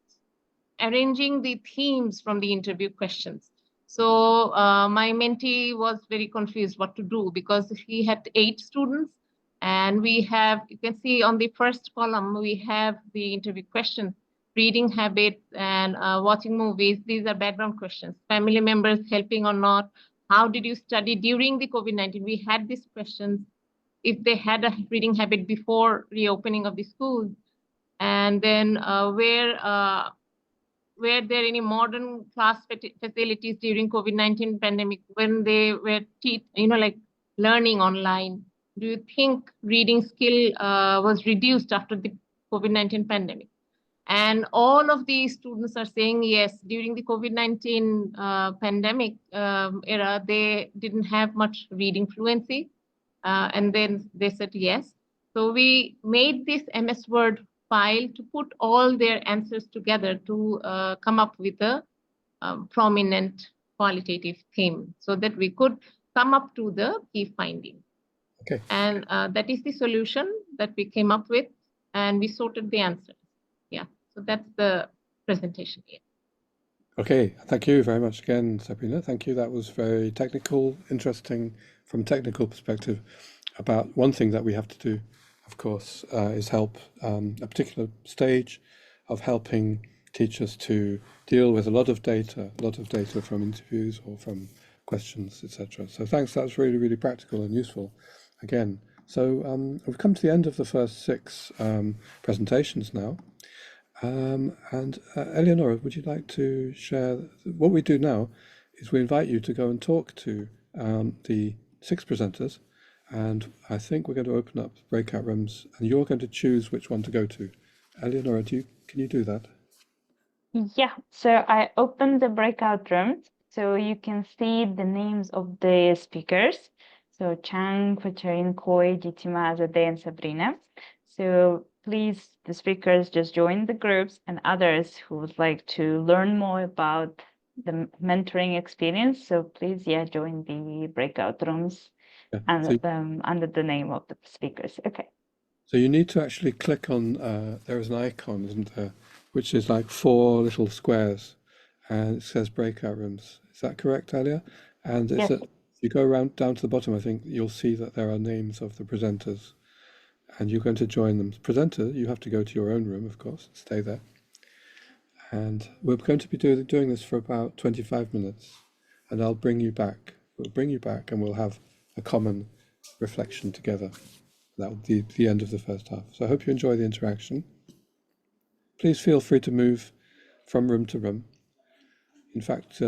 arranging the themes from the interview questions. So my mentee was very confused what to do because he had 8 students, and we have, you can see on the first column, we have the interview questions, reading habits and watching movies. These are background questions. Family members helping or not. How did you study during the COVID-19? We had these questions. If they had a reading habit before reopening of the schools, and then were there any modern class facilities during COVID-19 pandemic when they were like learning online? Do you think reading skill was reduced after the COVID-19 pandemic? And all of these students are saying yes, during the COVID-19 pandemic era, they didn't have much reading fluency. And then they said yes. So we made this MS Word file to put all their answers together to come up with a prominent qualitative theme so that we could come up to the key finding. Okay. And that is the solution that we came up with, and we sorted the answers. Yeah, so that's the presentation here. Okay, thank you very much again, Sabrina. Thank you. That was very technical, interesting from a technical perspective about one thing that we have to do, of course, is help a particular stage of helping teachers to deal with a lot of data from interviews or from questions, etc. So thanks, that's really, really practical and useful again. So we've come to the end of the first 6 presentations now. And Eleonora, would you like to share? What we do now is we invite you to go and talk to the 6 presenters, and I think we're going to open up breakout rooms, and you're going to choose which one to go to. Eleonora, can you do that? Yeah, so I opened the breakout rooms so you can see the names of the speakers. So Chang, Katerine, Koi, Jitima, Azadeh, and Sabrina. So please, the speakers, just join the groups, and others who would like to learn more about the mentoring experience. So please, yeah, join the breakout rooms under the name of the speakers. Okay. So you need to actually click on, there is an icon, isn't there, which is like 4 little squares, and it says breakout rooms. Is that correct, Alia? And it's Yes. if you go around down to the bottom, I think you'll see that there are names of the presenters, and you're going to join them. Presenter, you have to go to your own room, of course, stay there. And we're going to be doing this for about 25 minutes, and I'll bring you back. We'll bring you back, and we'll have a common reflection together. That will be the end of the first half. So I hope you enjoy the interaction. Please feel free to move from room to room. In fact,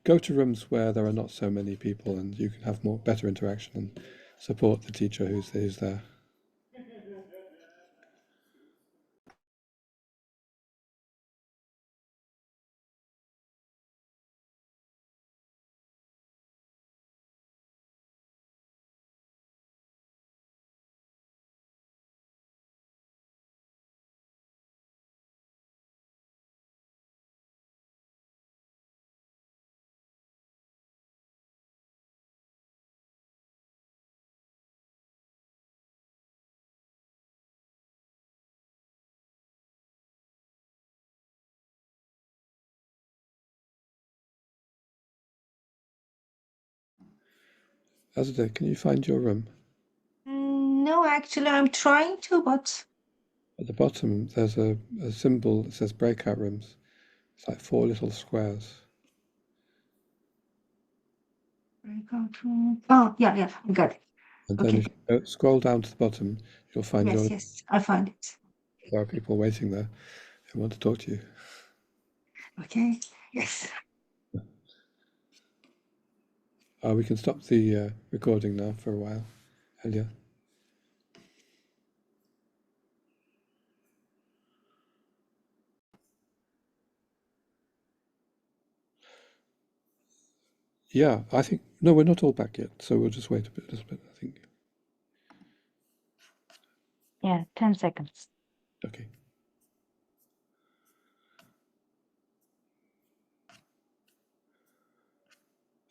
go to rooms where there are not so many people, and you can have better interaction and support the teacher who's there. Azadeh, can you find your room? No, actually, I'm trying to, but At the bottom, there's a symbol that says breakout rooms. It's like 4 little squares. breakout room. Oh, yeah, I got it. And then Okay. if you scroll down to the bottom, you'll find Yes, I find it. there are people waiting there who want to talk to you. Okay. Yes. We can stop the recording now for a while. Elia. Yeah, I think, no, we're not all back yet, so we'll just wait a little bit, I think. Yeah, 10 seconds. Okay.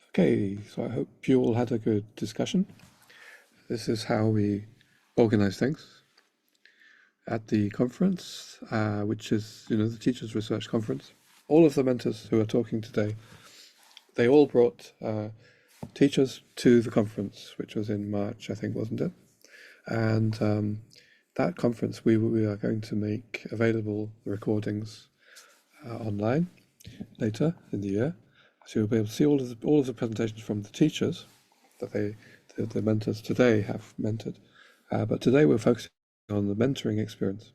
Okay, so I hope you all had a good discussion. This is how we organize things at the conference, which is, the Teachers Research Conference. All of the mentors who are talking today, they all brought teachers to the conference, which was in March, I think, wasn't it? And that conference, we are going to make available the recordings online later in the year. So you'll be able to see all of the presentations from the teachers that the mentors today have mentored. But today we're focusing on the mentoring experience.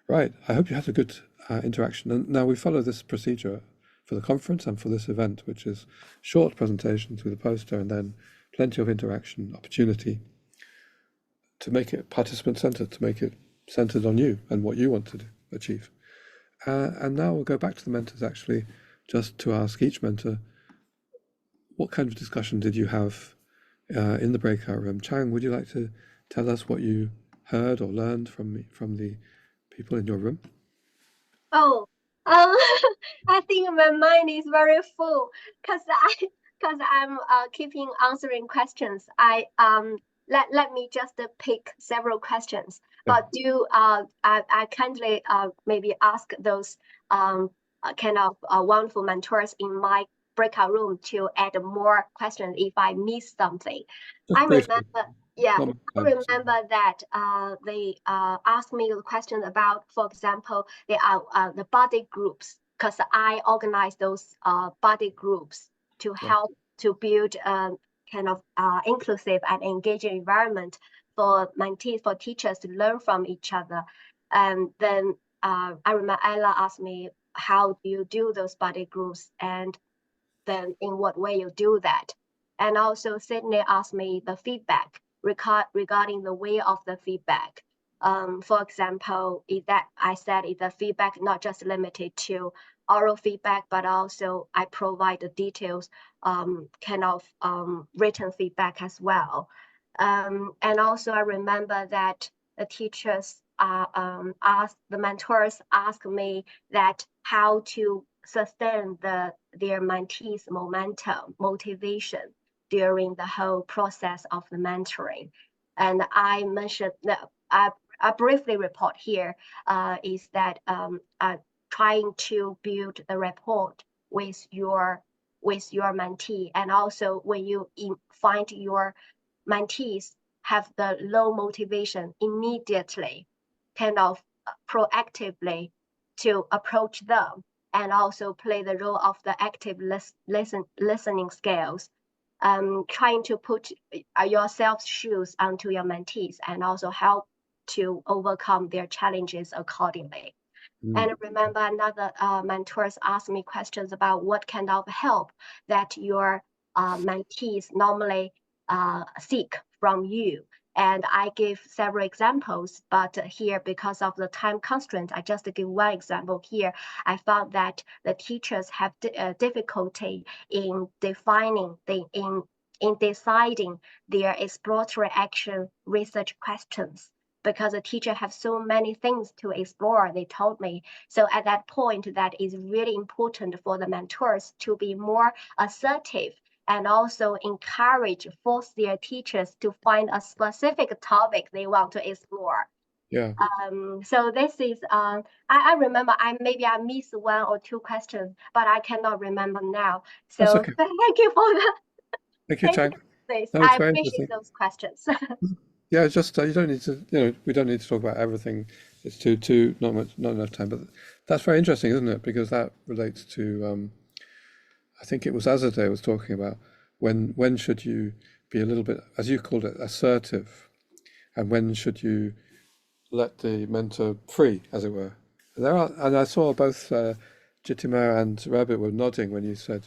Right, I hope you had a good interaction. And now we follow this procedure for the conference and for this event, which is short presentations with a poster and then plenty of interaction opportunity to make it participant-centered, to make it centered on you and what you want to achieve. And now we'll go back to the mentors, actually, just to ask each mentor, what kind of discussion did you have in the breakout room? Chang, would you like to tell us what you heard or learned from the people in your room? Oh, I think my mind is very full because I'm keeping answering questions. Let me just pick several questions, but I kindly maybe ask those kind of wonderful mentors in my breakout room to add more questions if I miss something. I remember that they asked me the question about, for example, the body groups, because I organize those body groups to help to build a kind of inclusive and engaging environment for mentees, for teachers to learn from each other. And then I remember Ella asked me, how do you do those body groups, and then in what way you do that? And also Sydney asked me the feedback regarding the way of the feedback. For example, is the feedback not just limited to oral feedback, but also I provide the details, kind of written feedback as well. And also I remember that the teachers the mentors asked me that how to sustain their mentees' motivation during the whole process of the mentoring. And I mentioned that I briefly report here is that trying to build the rapport with your mentee, and also when you find your mentees have the low motivation, immediately kind of proactively to approach them, and also play the role of the active listening skills, trying to put yourself's shoes onto your mentees and also help to overcome their challenges accordingly. And remember, another mentors asked me questions about what kind of help that your mentees normally seek from you. And I give several examples, but here, because of the time constraint, I just give one example here. I found that the teachers have difficulty in deciding their exploratory action research questions, because the teacher have so many things to explore, they told me. So at that point, that is really important for the mentors to be more assertive and also force their teachers to find a specific topic they want to explore. Yeah. So this is, I remember I missed one or two questions, but I cannot remember now. So That's okay. thank you for the Thank you, Chang. this. No, it's I very appreciate interesting. those questions. Yeah, it's just you don't need to, we don't need to talk about everything. It's too not enough time. But that's very interesting, isn't it? Because that relates to, I think it was Azadeh was talking about when should you be a little bit, as you called it, assertive, and when should you let the mentor free, as it were. And I saw both Jitima and Rabbit were nodding when you said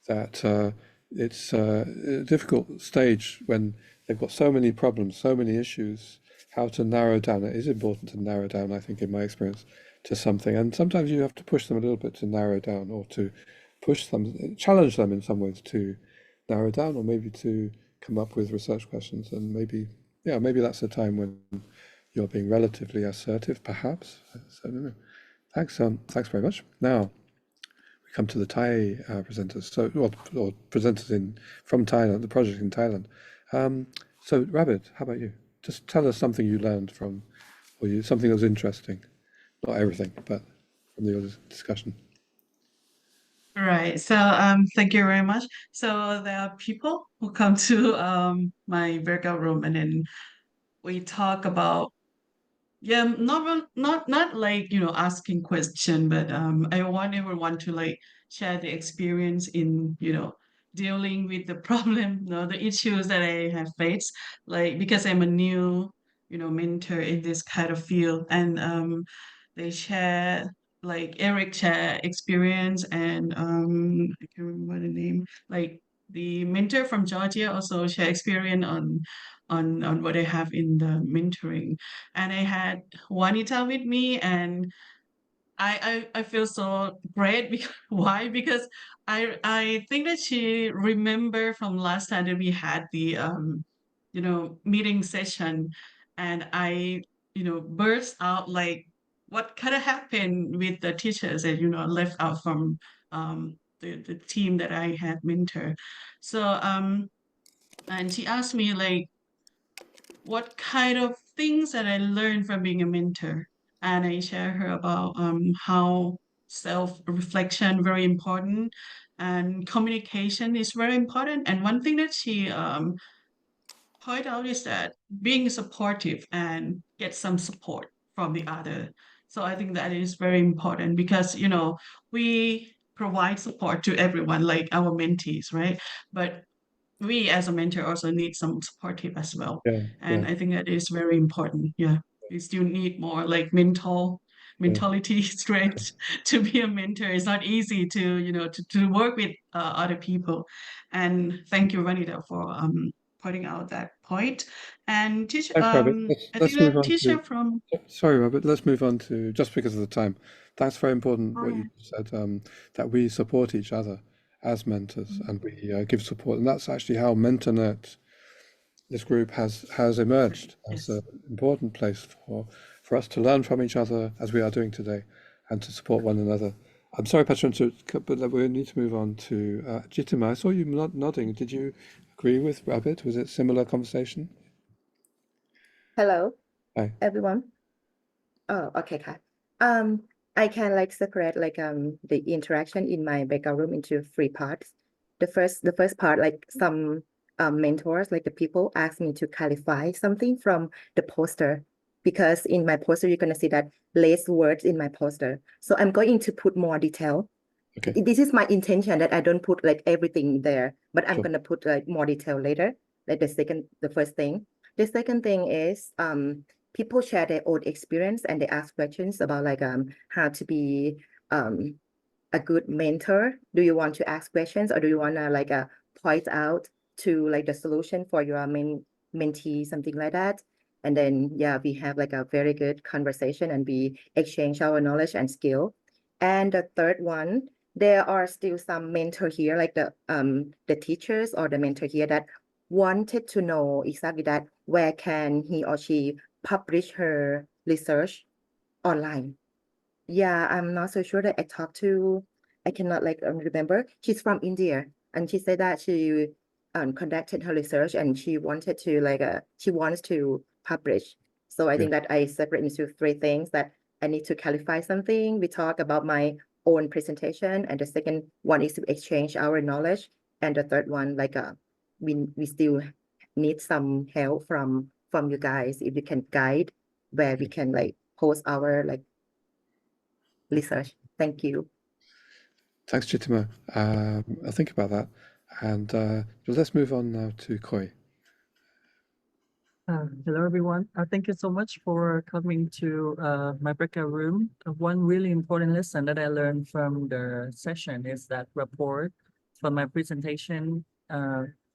that it's a difficult stage when they've got so many problems, so many issues, how to narrow down. It is important to narrow down, I think, in my experience, to something. And sometimes you have to push them a little bit to narrow down, or to push them, challenge them in some ways to narrow down, or maybe to come up with research questions. And maybe that's the time when you're being relatively assertive, perhaps. So, I don't know. Thanks very much. Now we come to the Thai presenters. So, or presenters from Thailand, the project in Thailand. So, Rabbit, how about you? Just tell us something you learned from, or something that was interesting. Not everything, but from the other discussion. Right. So thank you very much. So there are people who come to my breakout room, and then we talk about, yeah, not like asking question, but I want everyone to like share the experience in dealing with the problem, the issues that I have faced, like because I'm a new mentor in this kind of field, and they share, like Eric share experience, and I can't remember the name, like the mentor from Georgia also share experience on what I have in the mentoring. And I had Juanita with me, and I feel so great because why? Because I think that she remember from last time that we had the meeting session, and I burst out like what kind of happened with the teachers that left out from the team that I had mentor. So and she asked me like what kind of things that I learned from being a mentor. And I share her about how self-reflection very important, and communication is very important. And one thing that she point out is that being supportive and get some support from the other. So I think that is very important because we provide support to everyone, like our mentees, right? But we as a mentor also need some supportive as well. Yeah, And yeah, I think that is very important. Yeah. We still need more like mentality strength to be a mentor. It's not easy to work with other people. And thank you, Vanita, for pointing out that point. And teacher, Thanks, Rabbit. I Let's think move the on teacher to. from Sorry, Robert. Let's move on to, just because of the time. That's very important what yeah. you said, that we support each other as mentors, and we give support. And that's actually how MentorNet, this group, has emerged as Yes. an important place for us to learn from each other, as we are doing today, and to support one another. I'm sorry, Patron, but we need to move on to Jitima. I saw you nodding. Did you agree with Rabbit? Was it similar conversation? Hello, Hi. everyone. Oh, okay, Kat. I can like separate like the interaction in my breakout room into 3 parts. The first part, like some mentors, like the people asked me to clarify something from the poster, because in my poster you're gonna see that less words in my poster. So I'm going to put more detail. Okay. This is my intention, that I don't put like everything there, but I'm Sure. gonna put like more detail later. Like the first thing. The second thing is people share their own experience, and they ask questions about like how to be a good mentor. Do you want to ask questions, or do you want to like point out to like the solution for your mentee, something like that? And then yeah, we have like a very good conversation, and we exchange our knowledge and skill. And the third one, there are still some mentor here, like the teachers or the mentor here that wanted to know exactly that where can he or she publish her research online. Yeah, I'm not so sure that I talked to, I cannot like remember. She's from India, and she said that she conducted her research, and she wanted to like she wants to publish. So I think that I separate into 3 things, that I need to clarify something. We talk about my own presentation, and the second one is to exchange our knowledge, and the third one like we still need some help from you guys. If you can guide where we can like post our like research. Thank you. Thanks, Chitima. I'll think about that. And let's move on now to Koi. Hello, everyone. Thank you so much for coming to my breakout room. One really important lesson that I learned from the session is that rapport from my presentation.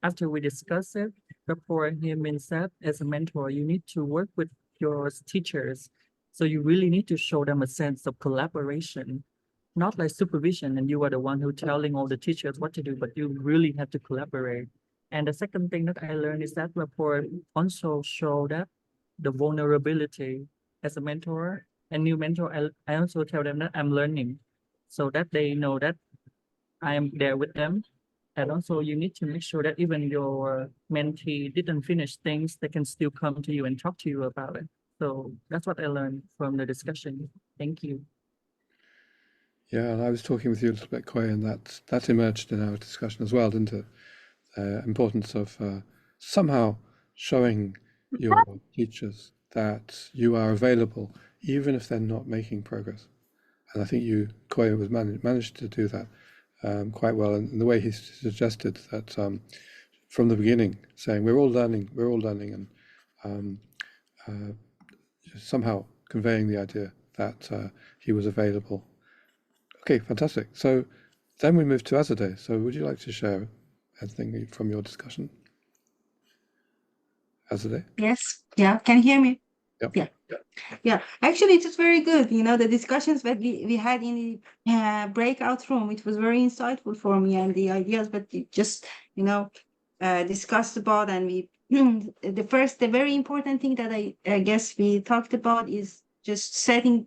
After we discuss it, rapport here means that as a mentor, you need to work with your teachers. So you really need to show them a sense of collaboration, not like supervision, and you are the one who telling all the teachers what to do, but you really have to collaborate. And the second thing that I learned is that rapport also show that the vulnerability as a mentor, a new mentor, I also tell them that I'm learning so that they know that I am there with them. And also you need to make sure that even your mentee didn't finish things, they can still come to you and talk to you about it. So that's what I learned from the discussion. Thank you. Yeah, and I was talking with you a little bit, Koi, and that emerged in our discussion as well, didn't it? Importance of somehow showing your teachers that you are available, even if they're not making progress. And I think you, Koi, was managed to do that quite well. And the way he suggested that from the beginning, saying we're all learning, and somehow conveying the idea that he was available. Okay, fantastic. So then we move to Azadeh. So would you like to share anything from your discussion? Azadeh? Yes. Yeah. Can you hear me? Yep. Yeah. Yeah. Actually, it was very good. The discussions that we had in the breakout room, it was very insightful for me, and the ideas that we just, discussed about, and we the very important thing that I guess we talked about is just setting,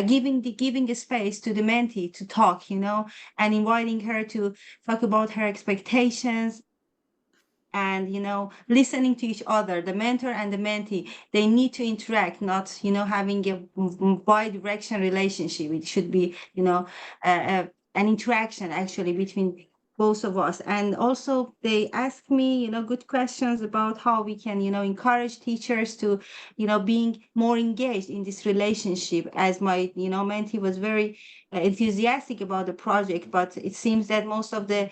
giving a space to the mentee to talk, and inviting her to talk about her expectations, and listening to each other. The mentor and the mentee, they need to interact, not having a bi-direction relationship. It should be an interaction actually between both of us. And also they asked me good questions about how we can encourage teachers to being more engaged in this relationship, as my mentee was very enthusiastic about the project, but it seems that most of the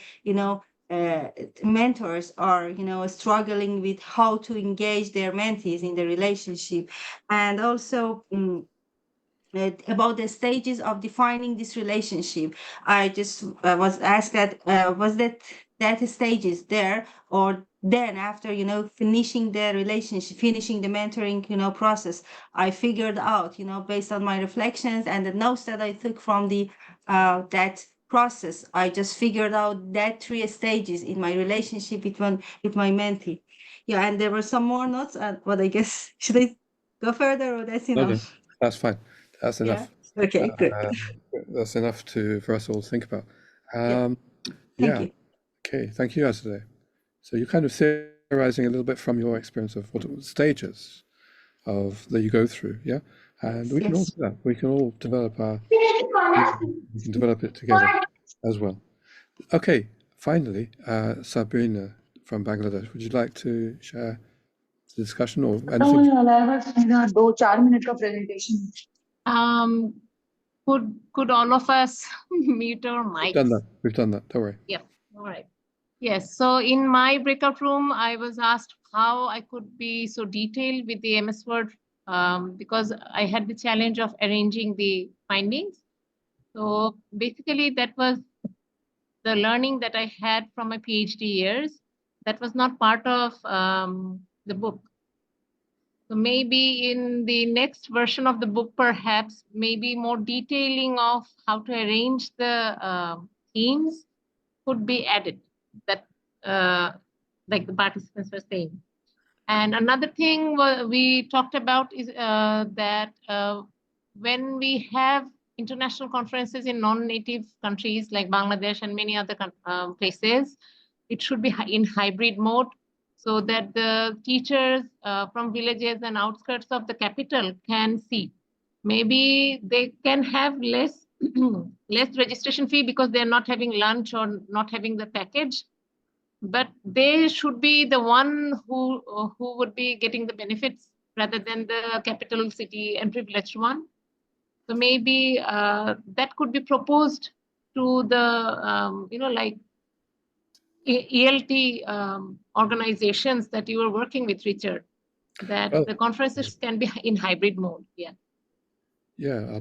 mentors are struggling with how to engage their mentees in the relationship. And also about the stages of defining this relationship, I just was asked that was that stages there, or then after finishing the relationship, finishing the mentoring process, I figured out based on my reflections and the notes that I took from the that process, I just figured out that 3 stages in my relationship with my mentee. Yeah, and there were some more notes, but I guess should I go further, or that's enough? No, that's fine. That's enough. Yeah. Okay, good. That's enough for us all to think about. Thank you. Okay, thank you, Azadeh. So you're kind of theorizing a little bit from your experience of what stages that you go through, yeah? And we can all do that. We can all develop we can develop it together as well. Okay, finally, Sabrina from Bangladesh, would you like to share the discussion or anything? Could all of us mute our mics? We've done that. Don't worry. Yeah. All right. Yes. So in my breakout room, I was asked how I could be so detailed with the MS Word because I had the challenge of arranging the findings. So basically, that was the learning that I had from my PhD years. That was not part of the book. So maybe in the next version of the book, perhaps maybe more detailing of how to arrange the themes could be added, that like the participants were saying. And another thing we talked about is that when we have international conferences in non-native countries like Bangladesh and many other places, it should be in hybrid mode, so that the teachers from villages and outskirts of the capital can see. Maybe they can have less registration fee because they're not having lunch or not having the package. but they should be the one who would be getting the benefits rather than the capital city and privileged one. So maybe that could be proposed to the like ELT organizations that you are working with, Richard, that Well, the conferences can be in hybrid mode. Yeah. Yeah,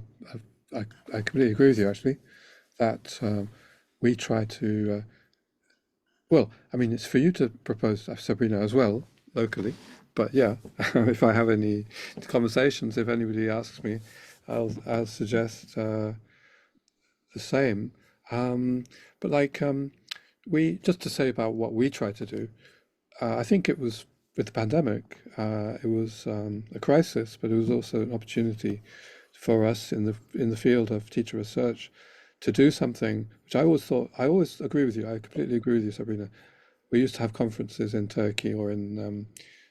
I completely agree with you, actually, that we try to, well, I mean, it's for you to propose, Sabrina, as well, locally. But yeah, if I have any conversations, if anybody asks me, I'll suggest the same. But like, we, just to say about what we try to do, I think it was with the pandemic, it was a crisis, but it was also an opportunity for us in the field of teacher research to do something which I always agree with you. I completely agree with you, Sabrina. We used to have conferences in Turkey or in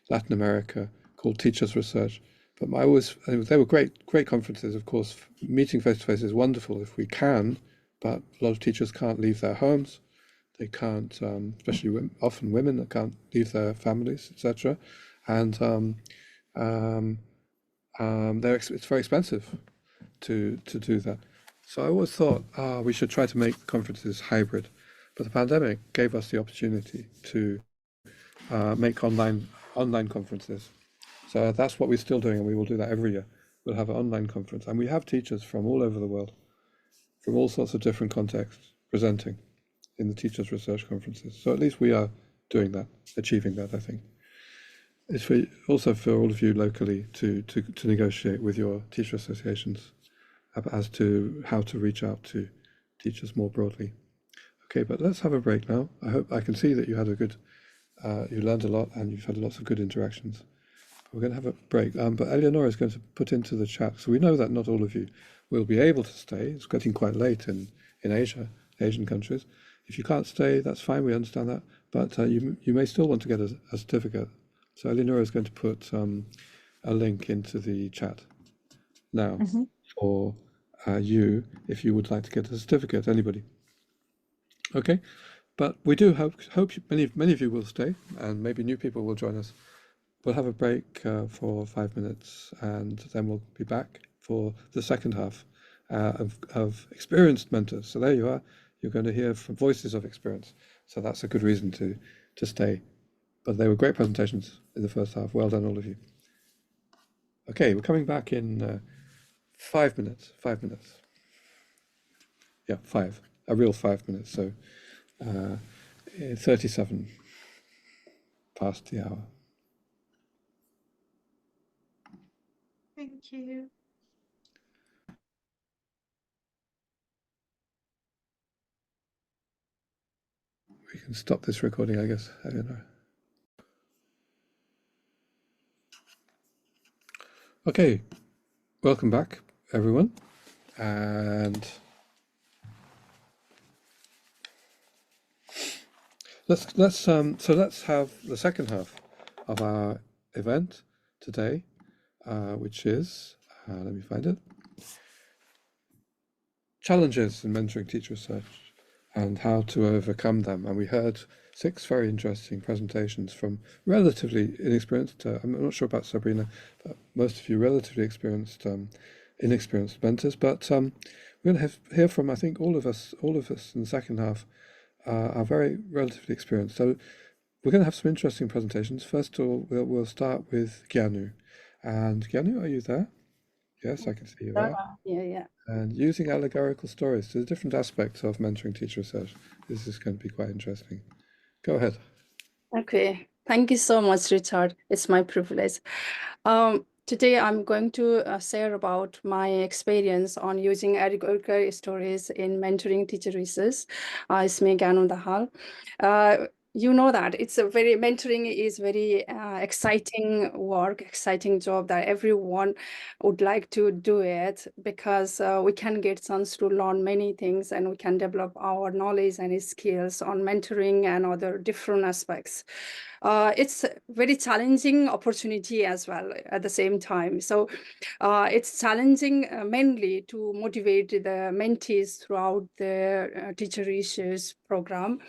Latin America called Teachers Research, but they were great conferences. Of course, meeting face to face is wonderful if we can, but a lot of teachers can't leave their homes. They can't, especially often women that can't leave their families, etc. And it's very expensive to do that. So I always thought, we should try to make conferences hybrid. But the pandemic gave us the opportunity to make online conferences. So that's what we're still doing, and we will do that every year. We'll have an online conference, and we have teachers from all over the world, from all sorts of different contexts, presenting in the teachers' research conferences. So at least we are doing that, achieving that, I think. It's also for all of you locally to negotiate with your teacher associations as to how to reach out to teachers more broadly. Okay, but let's have a break now. I can see that you had you learned a lot and you've had lots of good interactions. We're going to have a break, but Eleonora is going to put into the chat. So we know that not all of you will be able to stay. It's getting quite late in Asia, Asian countries. If you can't stay, that's fine. We understand that, but you may still want to get a certificate. So Eleonora is going to put a link into the chat now for you if you would like to get a certificate. Anybody? Okay, but we do hope many of you will stay, and maybe new people will join us. We'll have a break for 5 minutes, and then we'll be back for the second half of experienced mentors. So there you are. You're going to hear from voices of experience. So that's a good reason to stay. But they were great presentations in the first half. Well done, all of you. Okay, we're coming back in 5 minutes. 5 minutes. Yeah, 5. A real 5 minutes. So 37 past the hour. Thank you. We can stop this recording, I guess. I don't know. Okay, welcome back, everyone, and let's have the second half of our event today, which is let me find it. Challenges in mentoring teacher research and how to overcome them. And we heard 6 very interesting presentations from relatively inexperienced, I'm not sure about Sabrina, but most of you relatively experienced, inexperienced mentors. But we're going to hear from, I think, all of us in the second half are very relatively experienced. So we're going to have some interesting presentations. First of all, we'll start with Gyanu. And Gyanu, are you there? Yes, I can see you there. Yeah. And using allegorical stories to the different aspects of mentoring teacher research. This is going to be quite interesting. Go ahead. Okay. Thank you so much, Richard. It's my privilege. Today, I'm going to share about my experience on using allegorical stories in mentoring teacher research. It's me, Gyanu Dahal. You know that mentoring is very exciting work, exciting job that everyone would like to do it because we can get chance to learn many things and we can develop our knowledge and skills on mentoring and other different aspects. It's a very challenging opportunity as well at the same time. So it's challenging mainly to motivate the mentees throughout the teacher research program.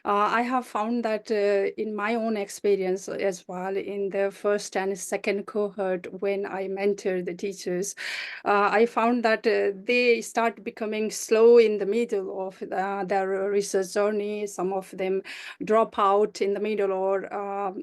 I have found that in my own experience as well, in the first and second cohort, when I mentor the teachers, I found that they start becoming slow in the middle of their research journey. Some of them drop out in the middle or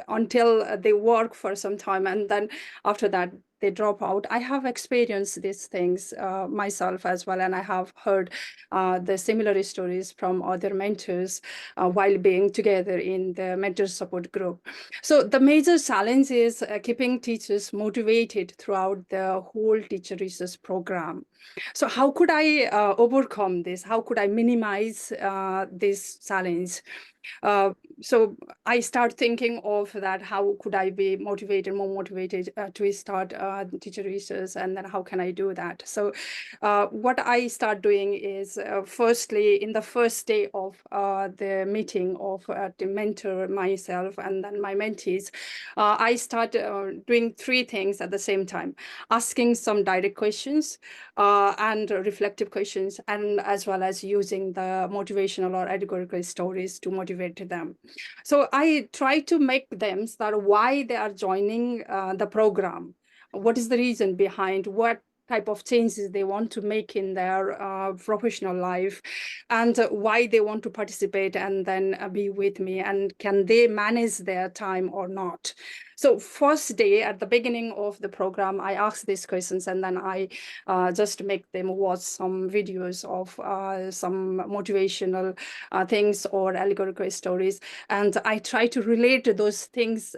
until they work for some time, and then after that they drop out. I have experienced these things myself as well, and I have heard the similar stories from other mentors while being together in the mentor support group. So the major challenge is keeping teachers motivated throughout the whole teacher research program. So how could I overcome this? How could I minimize this challenge? So I start thinking of that, how could I be motivated, more motivated to start teacher research, and then how can I do that? So what I start doing is firstly, in the first day of the meeting of the mentor, myself, and then my mentees, I start doing three things at the same time: asking some direct questions and reflective questions, and as well as using the motivational or allegorical stories to motivate them. So I try to make them start why they are joining the program. What is the reason behind what type of changes they want to make in their professional life, and why they want to participate and then be with me, and can they manage their time or not. So first day at the beginning of the program, I ask these questions, and then I just make them watch some videos of some motivational things or allegorical stories. And I try to relate those things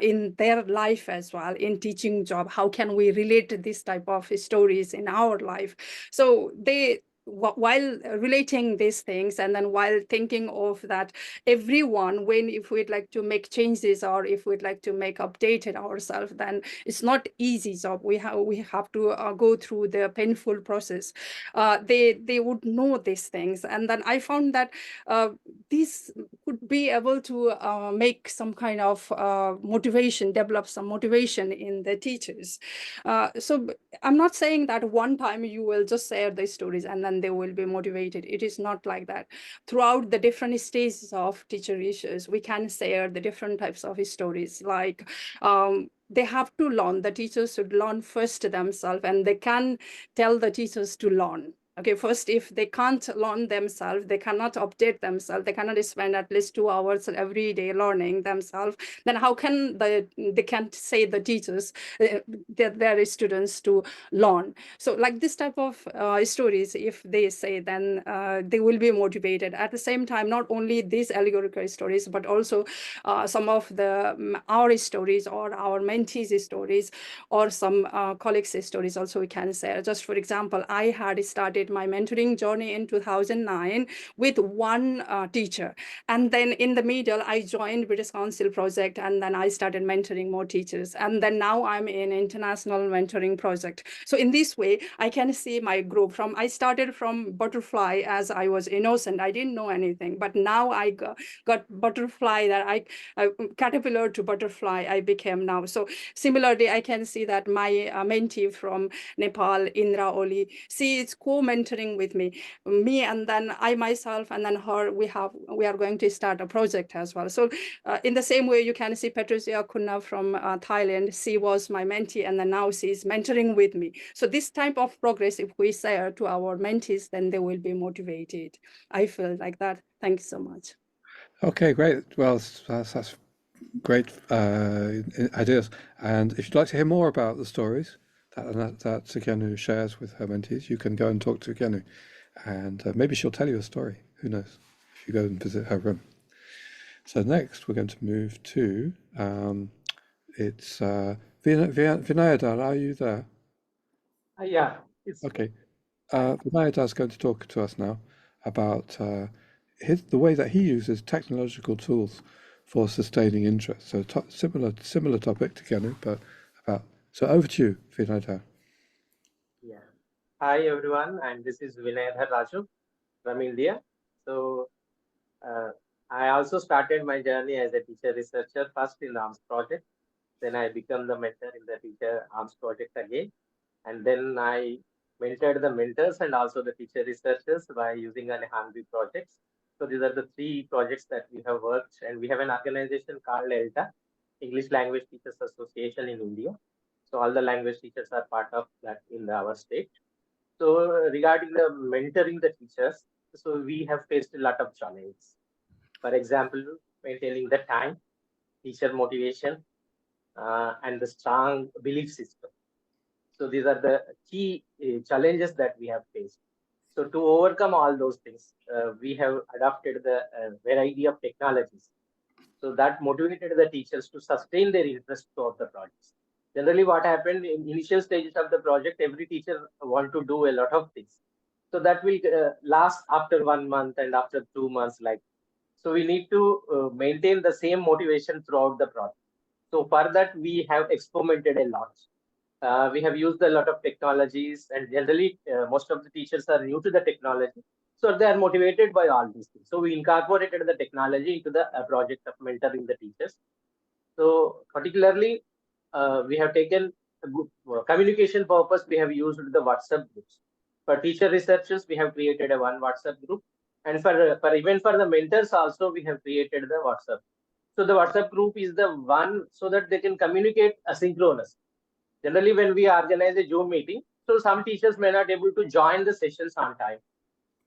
in their life as well, in teaching job. How can we relate this type of stories in our life? So they, while relating these things, and then while thinking of that, everyone, when if we'd like to make changes or if we'd like to make updated ourselves, then it's not easy job. We have to go through the painful process. They would know these things, and then I found that this could be able to make some kind of motivation, develop some motivation in the teachers. So I'm not saying that one time you will just share the stories and then they will be motivated. It is not like that. Throughout the different stages of teacher research, we can share the different types of stories. Like they have to learn. The teachers should learn first themselves, and they can tell the teachers to learn. Okay, first, if they can't learn themselves, they cannot update themselves, they cannot spend at least 2 hours every day learning themselves, then how can they can't say the teachers, their students to learn. So like this type of stories, if they say, then they will be motivated. At the same time, not only these allegorical stories, but also some of our stories or our mentees' stories or some colleagues' stories also we can share. Just for example, I had started my mentoring journey in 2009 with one teacher. And then in the middle, I joined British Council project, and then I started mentoring more teachers. And then now I'm in international mentoring project. So in this way, I can see my group I started from butterfly as I was innocent. I didn't know anything, but now I got butterfly, that I caterpillar to butterfly I became now. So similarly, I can see that my mentee from Nepal, Indra Oli, she is co-mentoring with me, and then I myself, and then her, we are going to start a project as well. So in the same way, you can see Patricia Kunna from Thailand. She was my mentee, and then now she's mentoring with me. So this type of progress, if we share to our mentees, then they will be motivated. I feel like that. Thank you so much. Okay, great. Well, that's great ideas. And if you'd like to hear more about the stories that Sugenu shares with her mentees, you can go and talk to Sugenu, and maybe she'll tell you a story. Who knows? If you go and visit her room. So next, we're going to move to it's Vinayadar. Are you there? Yeah. Okay. Vinayadar is going to talk to us now about the way that he uses technological tools for sustaining interest. So similar topic to Genu, but about. So over to you, Vinayadar. Yeah. Hi everyone, and this is Vinayadhar Raju from India. So I also started my journey as a teacher researcher, first in the ARMS project. Then I became the mentor in the teacher ARMS project again. And then I mentored the mentors and also the teacher researchers by using an HANBI projects. So these are the 3 projects that we have worked, and we have an organization called ELTA, English Language Teachers Association in India. So all the language teachers are part of that in our state. So regarding the mentoring the teachers, so we have faced a lot of challenges. For example, maintaining the time, teacher motivation, and the strong belief system. So these are the key challenges that we have faced. So to overcome all those things, we have adopted the variety of technologies. So that motivated the teachers to sustain their interest throughout the projects. Generally, what happened in initial stages of the project, every teacher want to do a lot of things. So that will last after 1 month and after 2 months, like. So we need to maintain the same motivation throughout the project. So for that, we have experimented a lot. We have used a lot of technologies, and generally most of the teachers are new to the technology. So they are motivated by all these things. So we incorporated the technology into the project of mentoring the teachers. So particularly, we have taken a good, communication purpose. We have used the WhatsApp groups. For teacher researchers, we have created a one WhatsApp group, and for even for the mentors also, we have created the WhatsApp. So the WhatsApp group is the one so that they can communicate asynchronous. Generally, when we organize a Zoom meeting, so some teachers may not able to join the sessions on time.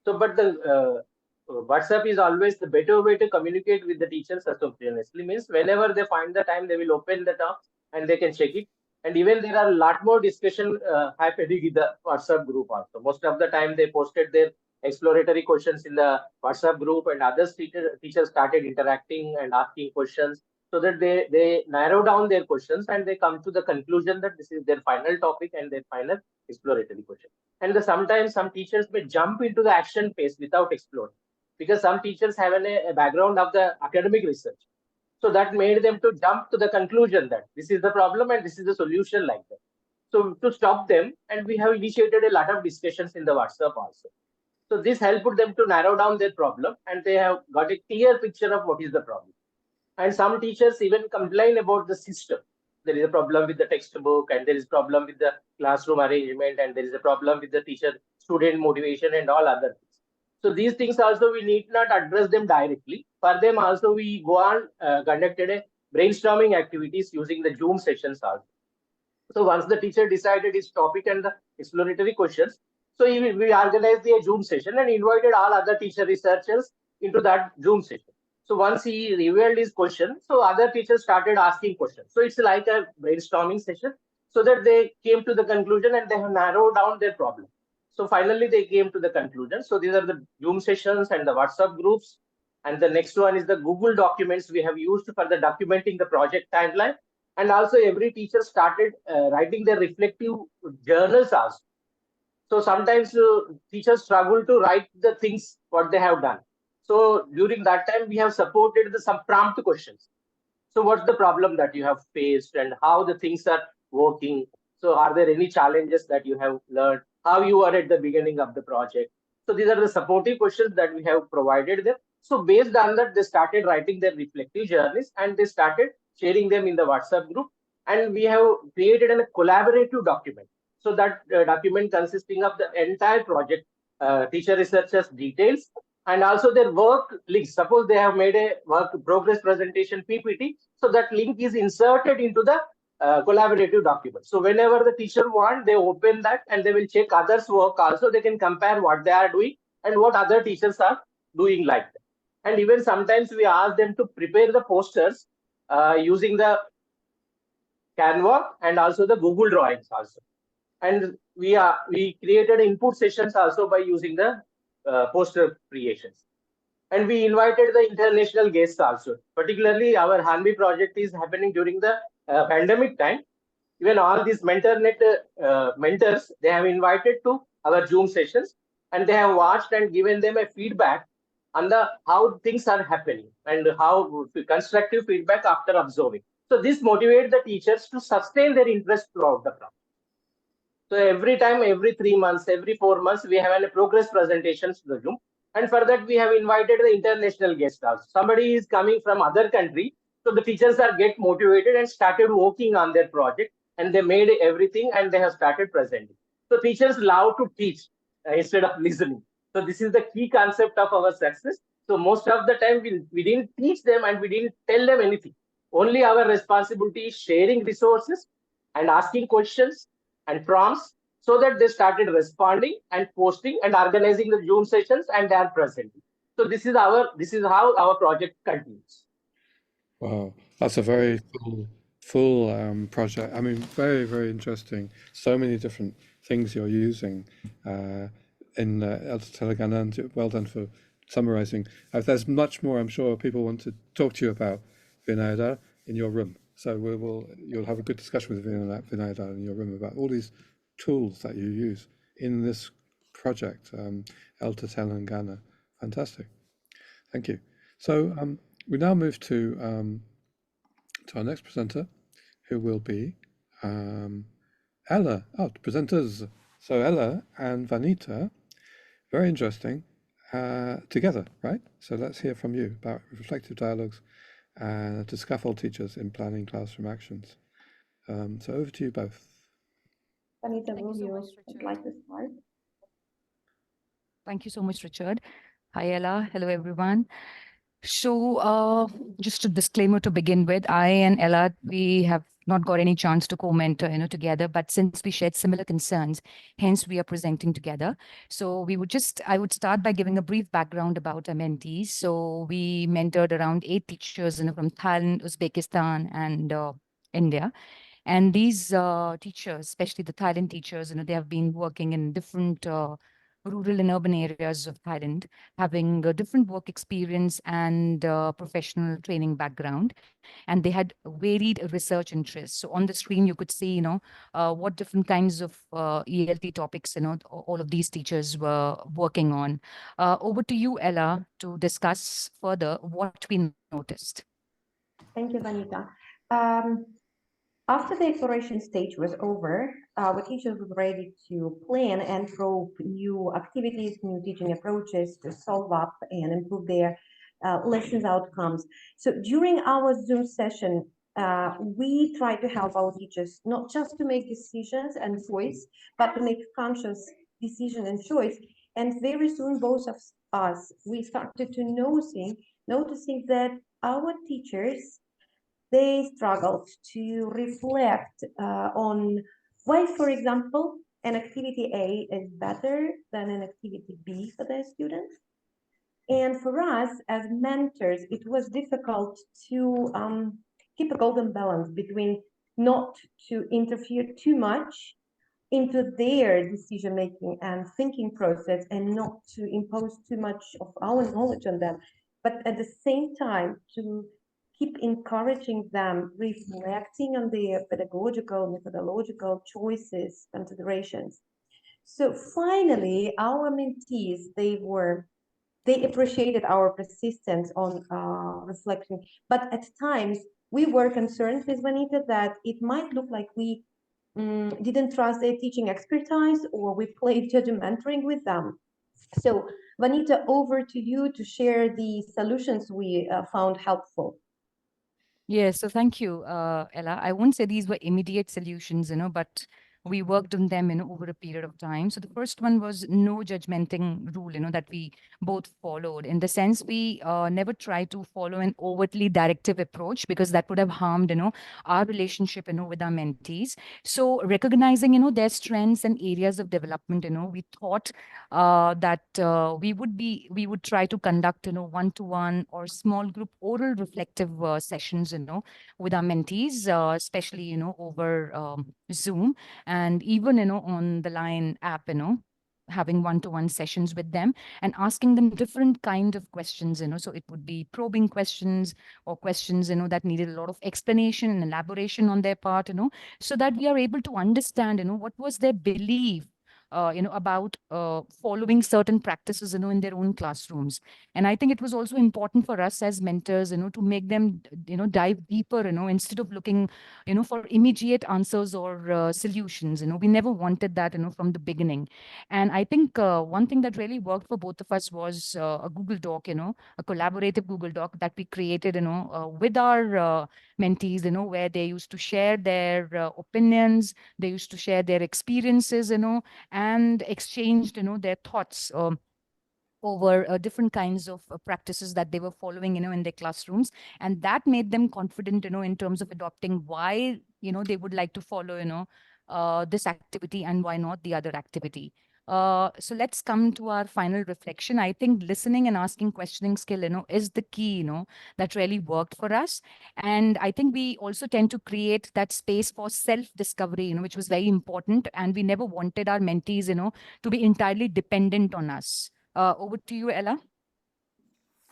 So, but the WhatsApp is always the better way to communicate with the teachers asynchronously. Means whenever they find the time, they will open the talk and they can check it. And even there are a lot more discussion happening in the WhatsApp group also. Most of the time, they posted their exploratory questions in the WhatsApp group, and other teachers started interacting and asking questions, so that they narrow down their questions and they come to the conclusion that this is their final topic and their final exploratory question. And sometimes some teachers may jump into the action phase without exploring, because some teachers have a background of the academic research. So that made them to jump to the conclusion that this is the problem and this is the solution, like that. So to stop them, and we have initiated a lot of discussions in the WhatsApp also. So this helped them to narrow down their problem, and they have got a clear picture of what is the problem. And some teachers even complain about the system. There is a problem with the textbook, and there is a problem with the classroom arrangement, and there is a problem with the teacher-student motivation and all other things. So these things also we need not address them directly. For them also we go on conducted a brainstorming activities using the Zoom sessions also. So once the teacher decided his topic and the exploratory questions, so we organized the Zoom session and invited all other teacher researchers into that Zoom session. So once he revealed his question, so other teachers started asking questions. So it's like a brainstorming session, so that they came to the conclusion and they have narrowed down their problem. So finally they came to the conclusion. So these are the Zoom sessions and the WhatsApp groups. And the next one is the Google documents we have used for the documenting the project timeline. And also every teacher started writing their reflective journals also. So sometimes teachers struggle to write the things what they have done. So during that time, we have supported some prompt questions. So what's the problem that you have faced and how the things are working? So are there any challenges that you have learned? How you are at the beginning of the project? So these are the supportive questions that we have provided them. So based on that, they started writing their reflective journeys and they started sharing them in the WhatsApp group. And we have created a collaborative document. So that document consisting of the entire project, teacher researchers details, and also their work links. Suppose they have made a work progress presentation PPT, so that link is inserted into the collaborative document. So whenever the teacher wants, they open that and they will check others' work also. They can compare what they are doing and what other teachers are doing like that. And even sometimes we ask them to prepare the posters using the Canva and also the Google Drawings also. And we created input sessions also by using the poster creations. And we invited the international guests also. Particularly our Hanbi project is happening during the pandemic time. Even all these mentors, they have invited to our Zoom sessions, and they have watched and given them a feedback on how things are happening and how constructive feedback after observing. So this motivates the teachers to sustain their interest throughout the project. So every time, every 3 months, every 4 months, we have a progress presentations to the Zoom. And for that, we have invited the international guests also. Somebody is coming from other country. So the teachers get motivated and started working on their project, and they made everything and they have started presenting. So teachers love to teach instead of listening. So this is the key concept of our success. So most of the time we didn't teach them and we didn't tell them anything. Only our responsibility is sharing resources and asking questions and prompts so that they started responding and posting and organizing the Zoom sessions and they are presenting. So this is how our project continues. Wow, that's a very full project. I mean, very, very interesting. So many different things you're using in Alta Telangana, and well done for summarizing. There's much more I'm sure people want to talk to you about, Vinayada, in your room. So you'll have a good discussion with Vinayada in your room about all these tools that you use in this project, Alta Telangana. Fantastic. Thank you. So we now move to our next presenter, who will be Ella. Oh, presenters. So Ella and Vanita, very interesting, together, right? So let's hear from you about reflective dialogues to scaffold teachers in planning classroom actions. So over to you both. Vanita, will you like to start? Thank you so much, Richard. Hi, Ella. Hello, everyone. So just a disclaimer to begin with, I and Ella, we have not got any chance to co-mentor, together, but since we shared similar concerns, hence we are presenting together. So I would start by giving a brief background about our mentees. So we mentored around 8 teachers, from Thailand, Uzbekistan, and India. And these teachers, especially the Thailand teachers, they have been working in different rural and urban areas of Thailand, having a different work experience and professional training background. And they had varied research interests. So on the screen, you could see, what different kinds of ELT topics, all of these teachers were working on. Over to you, Ella, to discuss further what we noticed. Thank you, Vanita. After the exploration stage was over, our teachers were ready to plan and probe new activities, new teaching approaches to solve up and improve their lessons outcomes. So during our Zoom session, we try to help our teachers not just to make decisions and choice, but to make conscious decision and choice. And very soon, both of us, we started to noticing that our teachers, they struggled to reflect on why, for example, an activity A is better than an activity B for their students. And for us as mentors, it was difficult to keep a golden balance between not to interfere too much into their decision-making and thinking process and not to impose too much of our knowledge on them, but at the same time to keep encouraging them, reflecting on their pedagogical, methodological choices, considerations. So finally, our mentees, they appreciated our persistence on reflection, but at times we were concerned with Vanita that it might look like we didn't trust their teaching expertise or we played judgmental with them. So Vanita, over to you to share the solutions we found helpful. Yes, so thank you, Ella. I won't say these were immediate solutions, but we worked on them, over a period of time. So the first one was no judgmenting rule, that we both followed. In the sense, we never try to follow an overtly directive approach because that would have harmed, our relationship, with our mentees. So recognizing, their strengths and areas of development, we thought that we would try to conduct, one-to-one or small group oral reflective sessions, with our mentees, especially, over Zoom. And even, on the Line app, having one-to-one sessions with them and asking them different kind of questions, so it would be probing questions or questions, that needed a lot of explanation and elaboration on their part, so that we are able to understand, what was their belief about following certain practices, in their own classrooms. And I think it was also important for us as mentors, to make them, dive deeper, instead of looking, for immediate answers or solutions. We never wanted that, from the beginning. And I think one thing that really worked for both of us was a Google Doc, a collaborative Google Doc that we created, with our mentees, where they used to share their opinions, they used to share their experiences, and exchanged, their thoughts over different kinds of practices that they were following, in their classrooms. And that made them confident, in terms of adopting why, they would like to follow, this activity and why not the other activity. So let's come to our final reflection. I think listening and asking questioning skill, is the key, that really worked for us. And I think we also tend to create that space for self-discovery, which was very important. And we never wanted our mentees, to be entirely dependent on us. Over to you, Ella.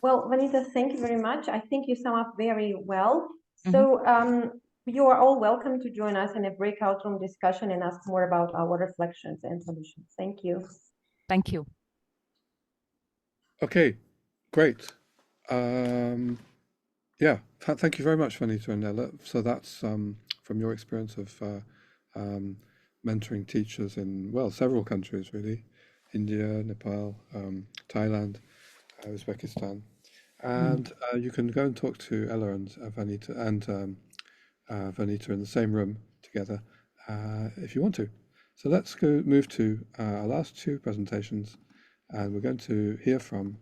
Well, Vanita, thank you very much. I think you sum up very well. So you are all welcome to join us in a breakout room discussion and ask more about our reflections and solutions. Thank you. Thank you. Okay, great. Yeah, thank you very much, Vanita and Ella. So that's from your experience of mentoring teachers in, well, several countries really: India, Nepal, Thailand, Uzbekistan. And you can go and talk to Ella and Vanita in the same room together if you want to. So let's move to our last two presentations, and we're going to hear from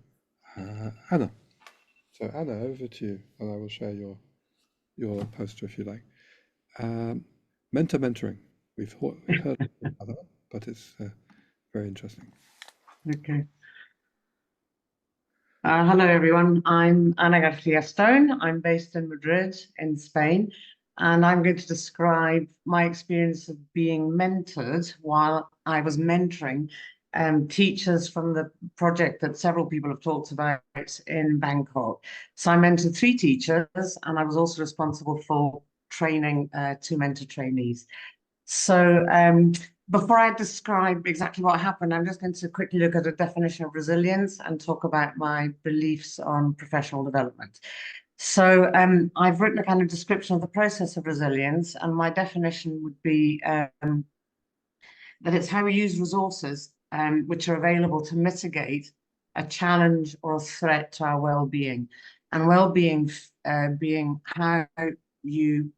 Anna. So Anna, over to you, and I will share your poster if you like. Mentoring. We've heard about that, but it's very interesting. Okay. Hello, everyone. I'm Ana Garcia Stone. I'm based in Madrid, in Spain, and I'm going to describe my experience of being mentored while I was mentoring teachers from the project that several people have talked about in Bangkok. So I mentored 3 teachers, and I was also responsible for training 2 mentor trainees. So before I describe exactly what happened, I'm just going to quickly look at a definition of resilience and talk about my beliefs on professional development. So I've written a kind of description of the process of resilience, and my definition would be that it's how we use resources which are available to mitigate a challenge or a threat to our well-being. And well-being being how you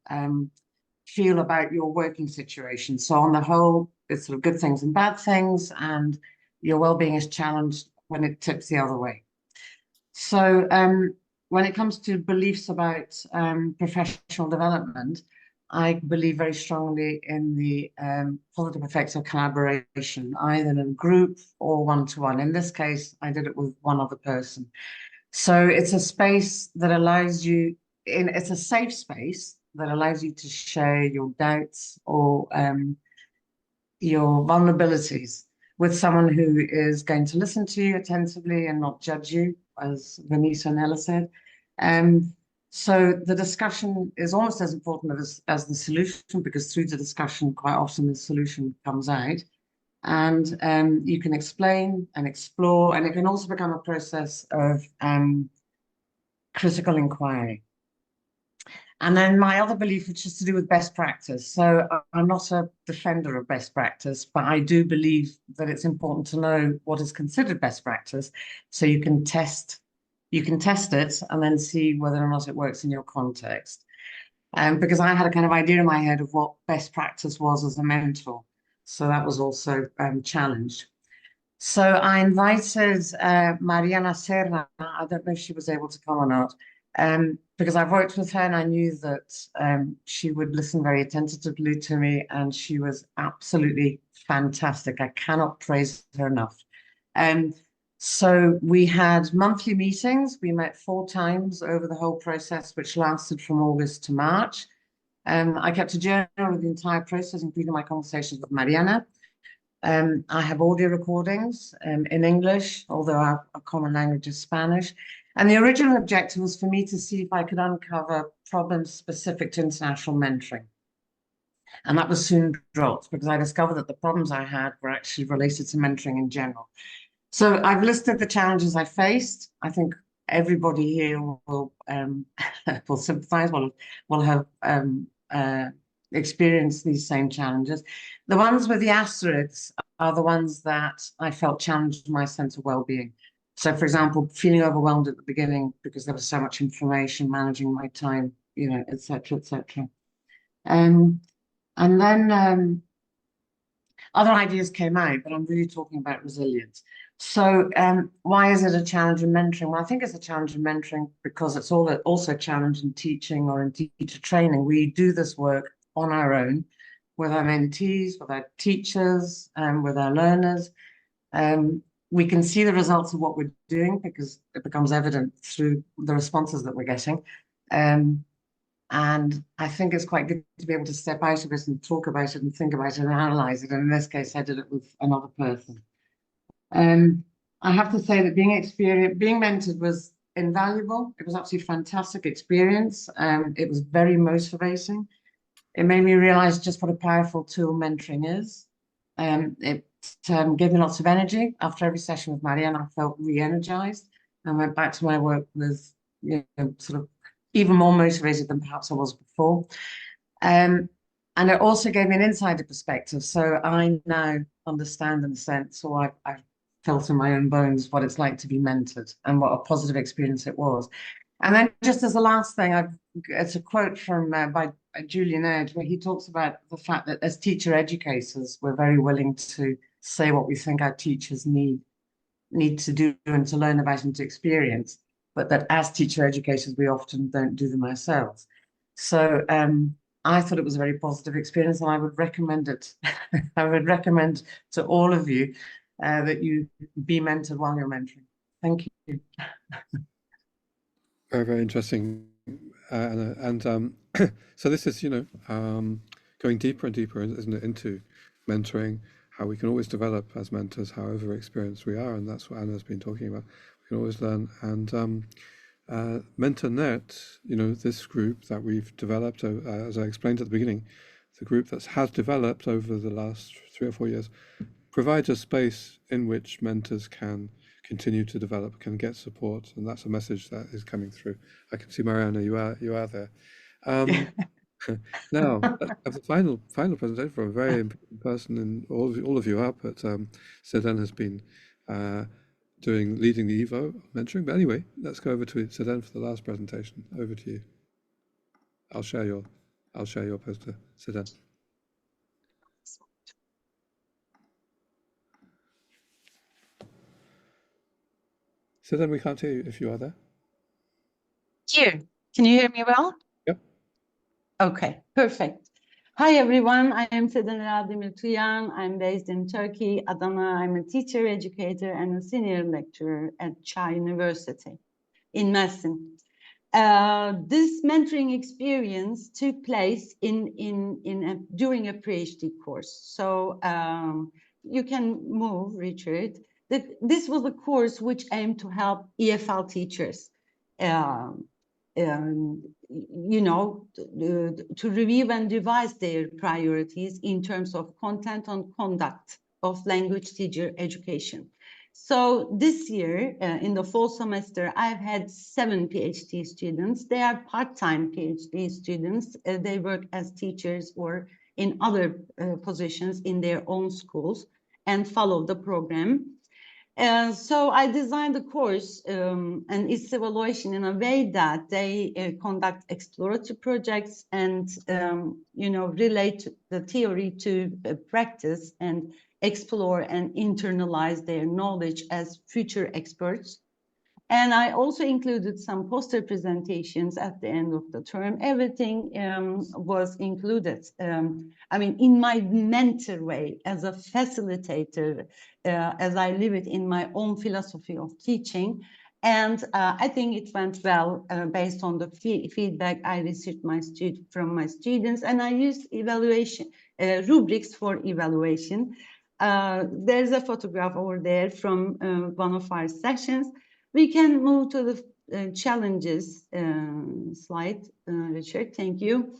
feel about your working situation. So on the whole, it's sort of good things and bad things, and your well-being is challenged when it tips the other way. So when it comes to beliefs about professional development, I believe very strongly in the positive effects of collaboration, either in a group or one-to-one. In this case, I did it with one other person. So it's a space that allows you, it's a safe space that allows you to share your doubts or your vulnerabilities with someone who is going to listen to you attentively and not judge you, as Vanita and Ella said. So the discussion is almost as important as the solution, because through the discussion, quite often the solution comes out. And you can explain and explore, and it can also become a process of critical inquiry. And then my other belief, which is to do with best practice. So I'm not a defender of best practice, but I do believe that it's important to know what is considered best practice, so you can test it and then see whether or not it works in your context. Because I had a kind of idea in my head of what best practice was as a mentor. So that was also challenged. So I invited Mariana Serra. I don't know if she was able to come or not. Because I've worked with her and I knew that she would listen very attentively to me, and she was absolutely fantastic. I cannot praise her enough. So we had monthly meetings. We met 4 times over the whole process, which lasted from August to March. I kept a journal of the entire process, including my conversations with Mariana. I have audio recordings in English, although our common language is Spanish. And the original objective was for me to see if I could uncover problems specific to international mentoring. And that was soon dropped, because I discovered that the problems I had were actually related to mentoring in general. So I've listed the challenges I faced. I think everybody here will sympathize, will have experienced these same challenges. The ones with the asterisks are the ones that I felt challenged my sense of well-being. So, for example, feeling overwhelmed at the beginning because there was so much information, managing my time, et cetera, et cetera. And then other ideas came out, but I'm really talking about resilience. So why is it a challenge in mentoring? Well, I think it's a challenge in mentoring because it's also a challenge in teaching or in teacher training. We do this work on our own with our mentees, with our teachers, and with our learners. We can see the results of what we're doing because it becomes evident through the responses that we're getting. And I think it's quite good to be able to step out of it and talk about it and think about it and analyze it. And in this case, I did it with another person. I have to say that being mentored was invaluable. It was absolutely fantastic experience. It was very motivating. It made me realize just what a powerful tool mentoring is. It gave me lots of energy. After every session with Marianne, I felt re-energized and went back to my work with, sort of even more motivated than perhaps I was before. And it also gave me an insider perspective. So I now understand, in a sense, or I felt in my own bones what it's like to be mentored and what a positive experience it was. And then just as a last thing, it's a quote from by Julian Edge, where he talks about the fact that as teacher educators, we're very willing to say what we think our teachers need to do and to learn about and to experience, but that as teacher educators, we often don't do them ourselves. So I thought it was a very positive experience, and I would recommend it. I would recommend to all of you that you be mentored while you're mentoring. Thank you. Very, very interesting, Anna. And so this is, going deeper and deeper, isn't it, into mentoring, how we can always develop as mentors, however experienced we are, and that's what Anna's been talking about. We can always learn. And MentorNet, this group that we've developed, as I explained at the beginning, the group that has developed over the last 3 or 4 years, provides a space in which mentors can continue to develop, can get support, and that's a message that is coming through. I can see, Mariana, you are there. Now, let's have the final presentation from a very important person, and all of you are, but Sedan has been leading the Evo mentoring. But anyway, let's go over to Sedan for the last presentation. Over to you. I'll share your poster, Sedan. Sedan, we can't hear you if you are there. Here, can you hear me well? Yep. Okay, perfect. Hi everyone, I am Sedan Radimir Tuyan. I'm based in Turkey, Adana. I'm a teacher, educator, and a senior lecturer at Çağ University in Mersin. This mentoring experience took place during a PhD course. So you can move, Richard. This was a course which aimed to help EFL teachers, to review and revise their priorities in terms of content and conduct of language teacher education. So this year, in the fall semester, I've had 7 PhD students. They are part-time PhD students. They work as teachers or in other positions in their own schools and follow the program. So I designed the course and its evaluation in a way that they conduct exploratory projects and relate the theory to practice and explore and internalize their knowledge as future experts. And I also included some poster presentations at the end of the term. Everything was included. In my mentor way, as a facilitator, as I live it in my own philosophy of teaching. And I think it went well based on the feedback I received from my students. And I used evaluation rubrics for evaluation. There's a photograph over there from one of our sessions. We can move to the challenges slide, Richard, thank you.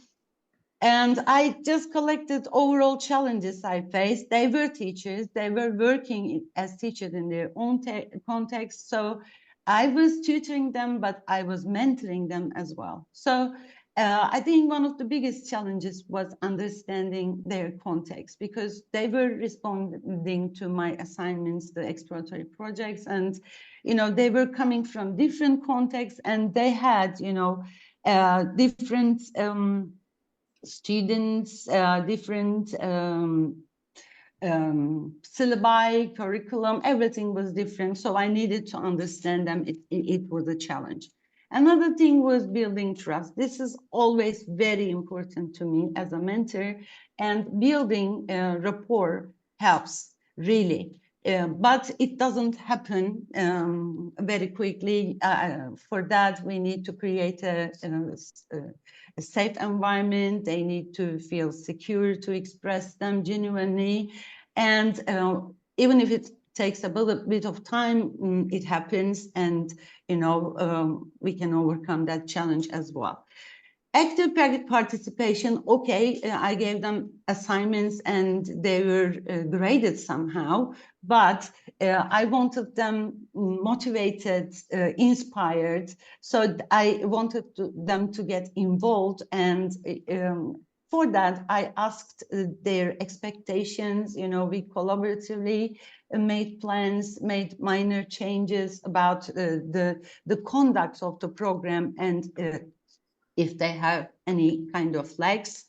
And I just collected overall challenges I faced. They were teachers, they were working as teachers in their own context. So I was tutoring them, but I was mentoring them as well. So I think one of the biggest challenges was understanding their context, because they were responding to my assignments, the exploratory projects, and they were coming from different contexts, and they had different students, different syllabi, curriculum, everything was different. So I needed to understand them. It was a challenge. Another thing was building trust. This is always very important to me as a mentor, and building rapport helps really. But it doesn't happen very quickly. For that, we need to create a safe environment. They need to feel secure to express them genuinely. And even if it takes a bit of time, it happens, and we can overcome that challenge as well. Active participation, okay, I gave them assignments and they were graded somehow, but I wanted them motivated, inspired. So I wanted them to get involved, and for that, I asked their expectations. We collaboratively made plans, made minor changes about the conduct of the program, and if they have any kind of flags.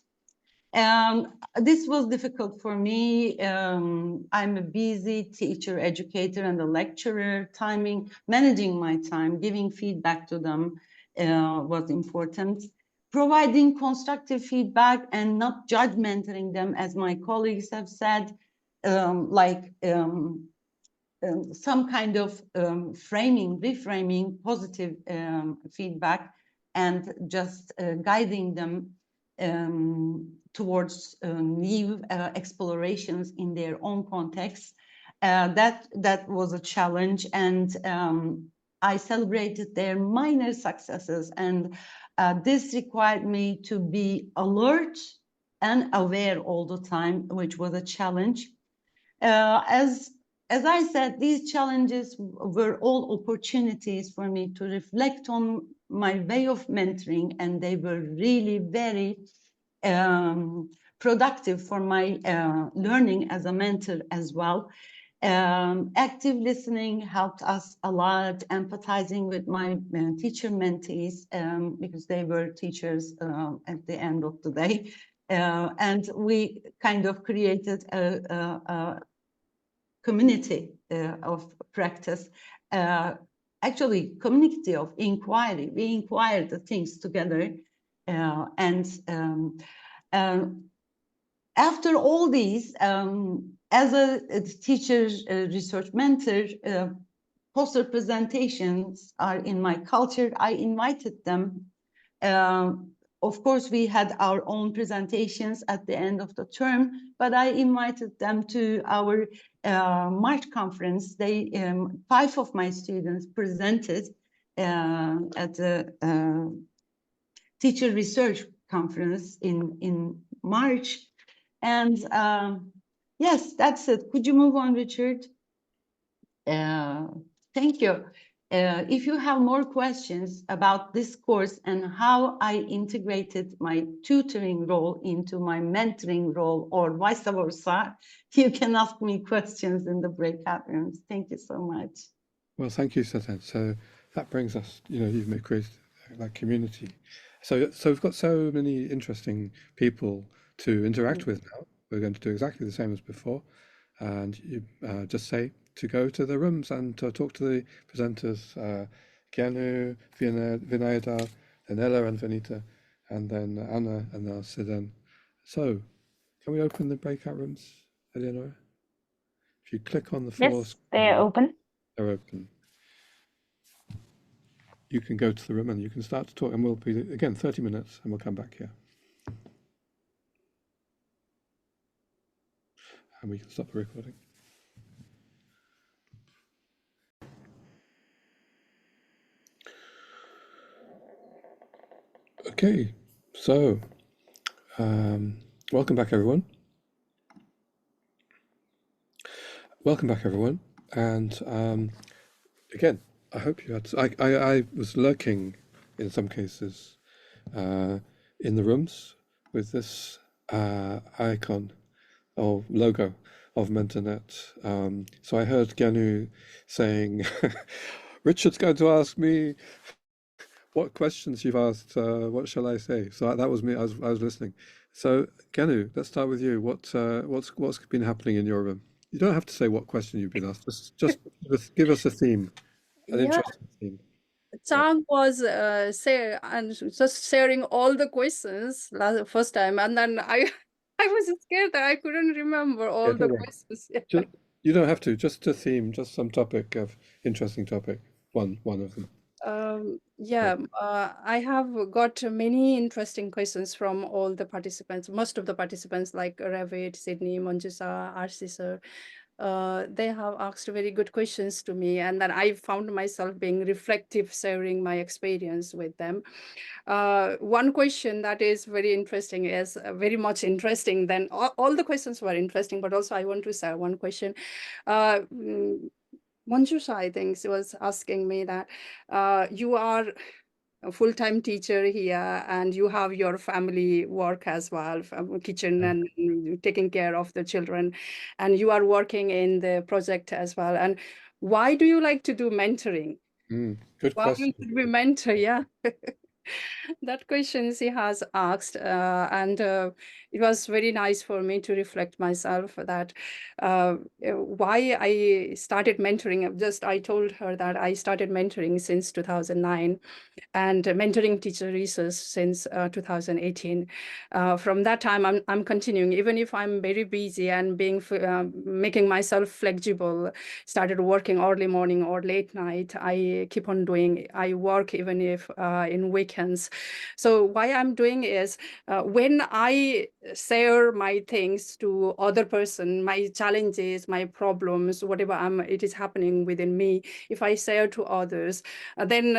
This was difficult for me. I'm a busy teacher, educator, and a lecturer. Managing my time, giving feedback to them was important. Providing constructive feedback and not judgmenting them, as my colleagues have said, some kind of reframing positive feedback, and just guiding them towards new explorations in their own context. That was a challenge, and I celebrated their minor successes, and this required me to be alert and aware all the time, which was a challenge. As I said, these challenges were all opportunities for me to reflect on my way of mentoring, and they were really very productive for my learning as a mentor as well. Active listening helped us a lot, empathizing with my teacher mentees, because they were teachers at the end of the day. And we kind of created a community of practice, actually community of inquiry. We inquired the things together, and after all these, as a teacher research mentor, poster presentations are in my culture. I invited them. Of course, we had our own presentations at the end of the term, but I invited them to our March conference. 5 of my students presented at the teacher research conference in March. And yes, that's it. Could you move on, Richard? Thank you. If you have more questions about this course and how I integrated my tutoring role into my mentoring role, or vice versa, you can ask me questions in the breakout rooms. Thank you so much. Well, thank you, Satan. So that brings us, you've created that community. So we've got so many interesting people to interact with now. We're going to do exactly the same as before. And you just say to go to the rooms and to talk to the presenters, Gyanu, Vinayada, and Ella and Vanita, and then Anna, and now Sidan. So, can we open the breakout rooms, Eleonora? If you click on the floor, yes, they are open. They're open. You can go to the room and you can start to talk, and we'll be, again, 30 minutes, and we'll come back here. And we can stop the recording. Okay, so welcome back, everyone. Welcome back, everyone. And again, I hope you had. I was lurking in some cases in the rooms with this icon or logo of MentorNet. So I heard Gyanu saying, "Richard's going to ask me what questions you've asked. What shall I say? So that was me. I was listening. So Genu, let's start with you. What's been happening in your room? You don't have to say what question you've been asked. Just give us a theme, an Yeah, interesting theme. Chang was just sharing all the questions first time, and then I I was scared that I couldn't remember all the don't worry. questions. You don't have to. Just a theme, just some topic of interesting topic. One of them. I have got many interesting questions from all the participants, most of the participants like Ravid, Sydney, Manjusa, RC sir. They have asked very good questions to me, and then I found myself being reflective, sharing my experience with them. One question that is very interesting is very much interesting. Then all the questions were interesting, but also I want to share one question. Manjusha, I think, she was asking me that you are a full-time teacher here and you have your family work as well, from kitchen and taking care of the children, and you are working in the project as well. And why do you like to do mentoring? Good Why question. you should be mentor? Yeah. That question she has asked, and it was very nice for me to reflect myself that why I started mentoring. Just I told her that I started mentoring since 2009 and mentoring teacher research since 2018. From that time, I'm continuing, even if I'm very busy and making myself flexible. Started working early morning or late night. I keep on doing. I work even if in weekends. So why I'm doing is when I share my things to other person, my challenges, my problems, whatever it is happening within me, if I share to others, then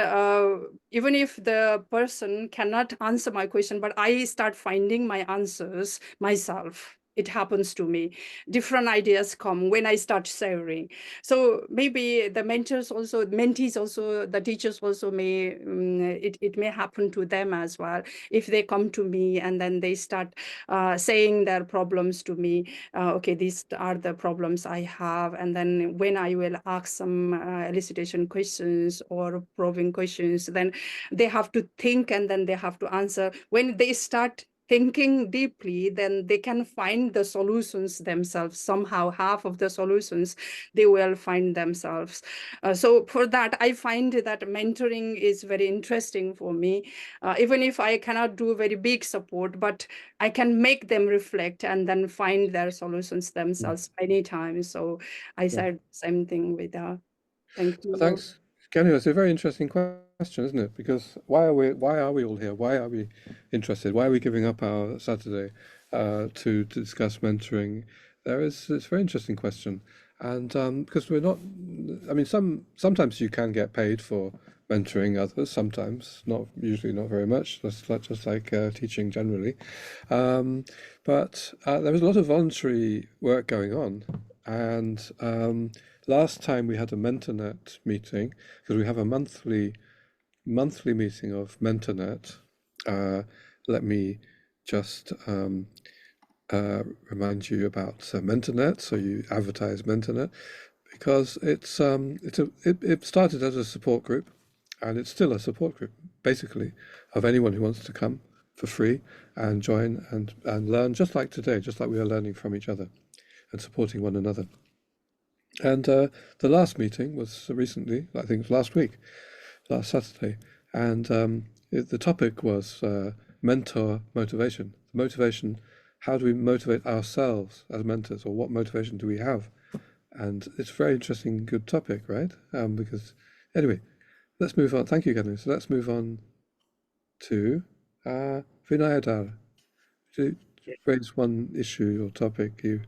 even if the person cannot answer my question, but I start finding my answers myself. It happens to me. Different ideas come when I start sharing. So maybe the mentees also, the teachers also it may happen to them as well. If they come to me and then they start saying their problems to me, okay, these are the problems I have. And then when I will ask some elicitation questions or probing questions, then they have to think and then they have to answer. When they start thinking deeply, then they can find the solutions themselves. Somehow, half of the solutions they will find themselves. So for that, I find that mentoring is very interesting for me. Even if I cannot do very big support, but I can make them reflect and then find their solutions themselves many times. So I said same thing with thank you. Thanks, Genu. It's a very interesting question, isn't it? Because why are we all here? Why are we interested? Why are we giving up our Saturday to discuss mentoring? It's a very interesting question, and because we're not. I mean, sometimes you can get paid for mentoring others. Sometimes, usually not very much. Just like teaching generally, but there was a lot of voluntary work going on, and. Last time we had a MentorNet meeting, because we have a monthly meeting of MentorNet. Let me just remind you about MentorNet. So you advertise MentorNet because it started as a support group, and it's still a support group, basically, of anyone who wants to come for free and join and learn, just like today, just like we are learning from each other and supporting one another. And the last meeting was recently, I think it was last Saturday, and the topic was mentor motivation. Motivation, how do we motivate ourselves as mentors, or what motivation do we have? And it's a very interesting, good topic, right? Because anyway, let's move on. Thank you, Ganu. So let's move on to Vinayadhara. To raise one issue or topic you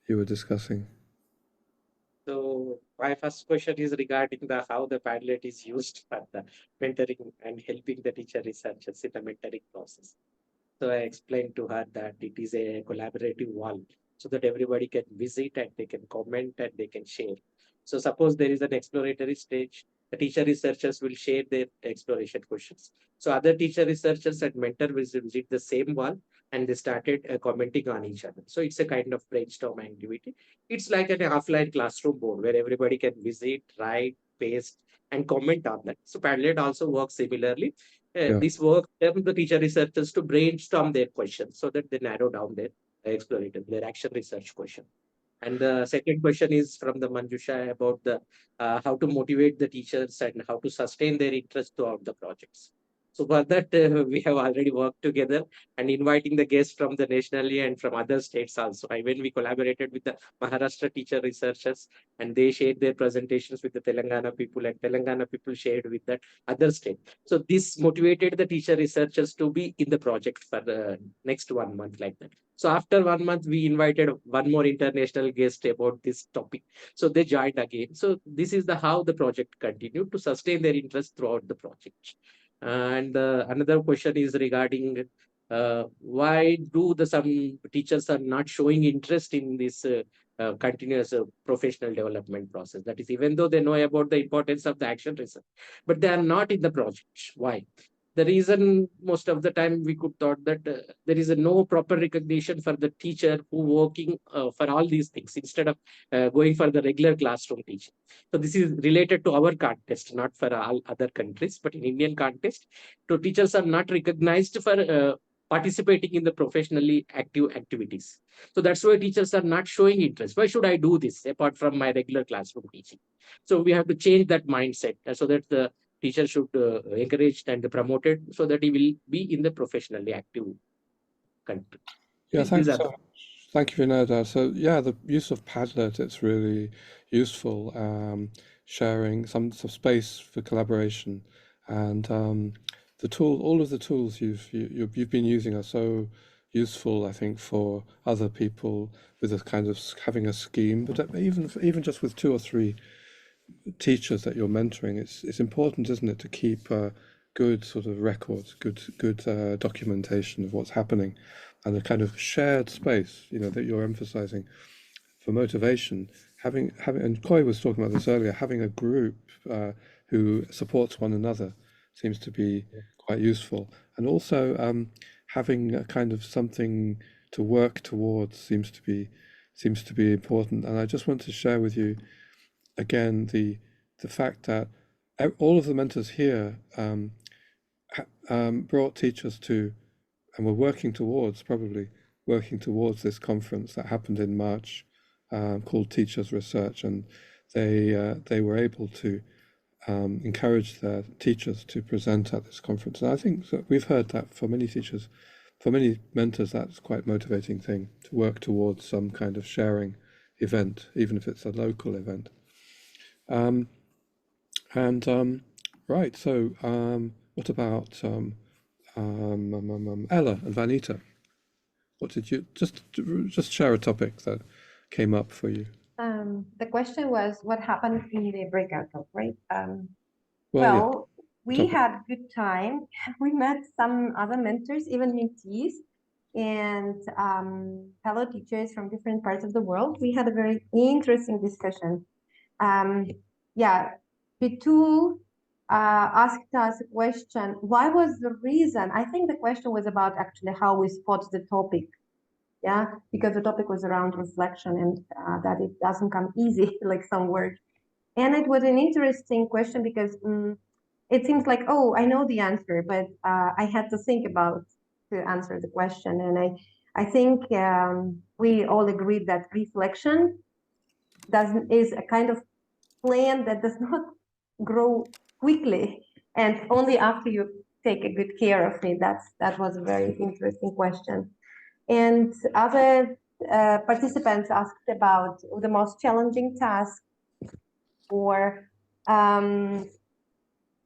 were discussing. So my first question is regarding how the Padlet is used for the mentoring and helping the teacher researchers in the mentoring process. So I explained to her that it is a collaborative wall so that everybody can visit and they can comment and they can share. So suppose there is an exploratory stage, the teacher researchers will share their exploration questions. So other teacher researchers and mentor will visit the same wall and they started commenting on each other. So it's a kind of brainstorm activity. It's like an offline classroom board where everybody can visit, write, paste, and comment on that. So Padlet also works similarly. Yeah. This work helps the teacher researchers to brainstorm their questions so that they narrow down their explorative, their action research question. And the second question is from the Manjusha about the how to motivate the teachers and how to sustain their interest throughout the projects. So for that, we have already worked together and inviting the guests from the nationally and from other states also. When we collaborated with the Maharashtra teacher researchers and they shared their presentations with the Telangana people and Telangana people shared with that other state. So this motivated the teacher researchers to be in the project for the next 1 month like that. So after 1 month, we invited one more international guest about this topic. So they joined again. So this is how the project continued to sustain their interest throughout the project. And another question is regarding why do some teachers are not showing interest in this continuous professional development process? That is, even though they know about the importance of the action research, but they are not in the project. Why? The reason most of the time we could thought that there is no proper recognition for the teacher who working for all these things instead of going for the regular classroom teaching. So this is related to our context, not for all other countries, but in Indian context, so teachers are not recognized for participating in the professionally active activities. So that's why teachers are not showing interest. Why should I do this apart from my regular classroom teaching? So we have to change that mindset so that the teacher should encouraged and promoted so that he will be in the professionally active country. Yeah, These thanks are so the- much. Thank you, Vinod. So yeah, the use of Padlet, it's really useful, sharing some space for collaboration, and all of the tools you've been using are so useful, I think, for other people with a kind of having a scheme, but even just with 2 or 3 teachers that you're mentoring, it's important, isn't it, to keep good sort of records, good documentation of what's happening, and a kind of shared space, that you're emphasizing for motivation. Having, and Koi was talking about this earlier, having a group who supports one another seems to be quite useful, and also having a kind of something to work towards seems to be important. And I just want to share with you again the fact that all of the mentors here brought teachers to, and were working towards this conference that happened in March, called Teachers Research, and they were able to encourage their teachers to present at this conference. And I think that we've heard that for many teachers, for many mentors, that's quite a motivating thing, to work towards some kind of sharing event, even if it's a local event. Right, so what about Ella and Vanita? What did you just share a topic that came up for you? The question was what happened in the breakout group, right? Well, we topic. had good time. We met some other mentors, even mentees, and fellow teachers from different parts of the world. We had a very interesting discussion. Pitu asked us a question, why was the reason? I think the question was about actually how we spot the topic. Yeah, because the topic was around reflection and that it doesn't come easy, like some words. And it was an interesting question because it seems like, oh, I know the answer, but I had to think about to answer the question. And I think we all agreed that reflection is a kind of plant that does not grow quickly, and only after you take a good care of it. That was a very interesting question. And other participants asked about the most challenging task, or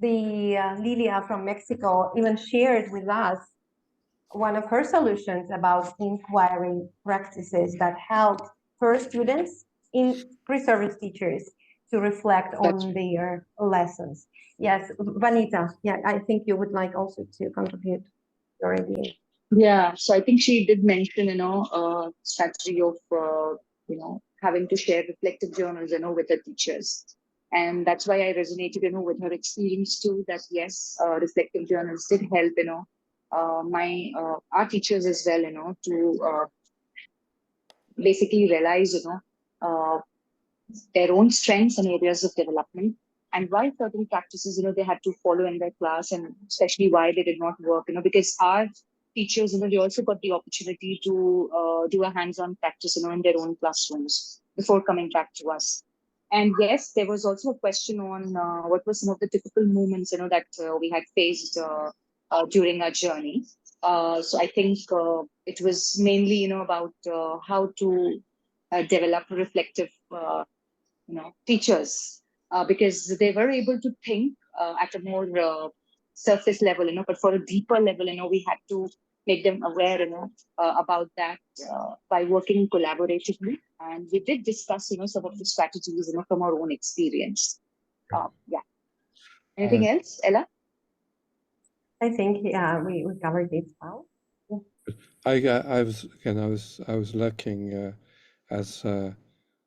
Lilia from Mexico even shared with us one of her solutions about inquiry practices that helped her students in pre-service teachers to reflect on their lessons. Yes, Vanita, yeah, I think you would like also to contribute your idea. Yeah, so I think she did mention, strategy of, having to share reflective journals, with the teachers. And that's why I resonated, with her experience too, that yes, reflective journals did help, our teachers as well, to basically realize, their own strengths and areas of development, and why certain practices, they had to follow in their class, and especially why they did not work, because our teachers, they also got the opportunity to do a hands-on practice, in their own classrooms before coming back to us. And yes, there was also a question on what were some of the difficult moments, that we had faced during our journey. So I think it was mainly, about how to develop reflective, teachers, because they were able to think at a more surface level, but for a deeper level, we had to make them aware, about that by working collaboratively. And we did discuss, some of the strategies, from our own experience. Yeah. Anything else, Ella? I think we covered it well. I was lurking as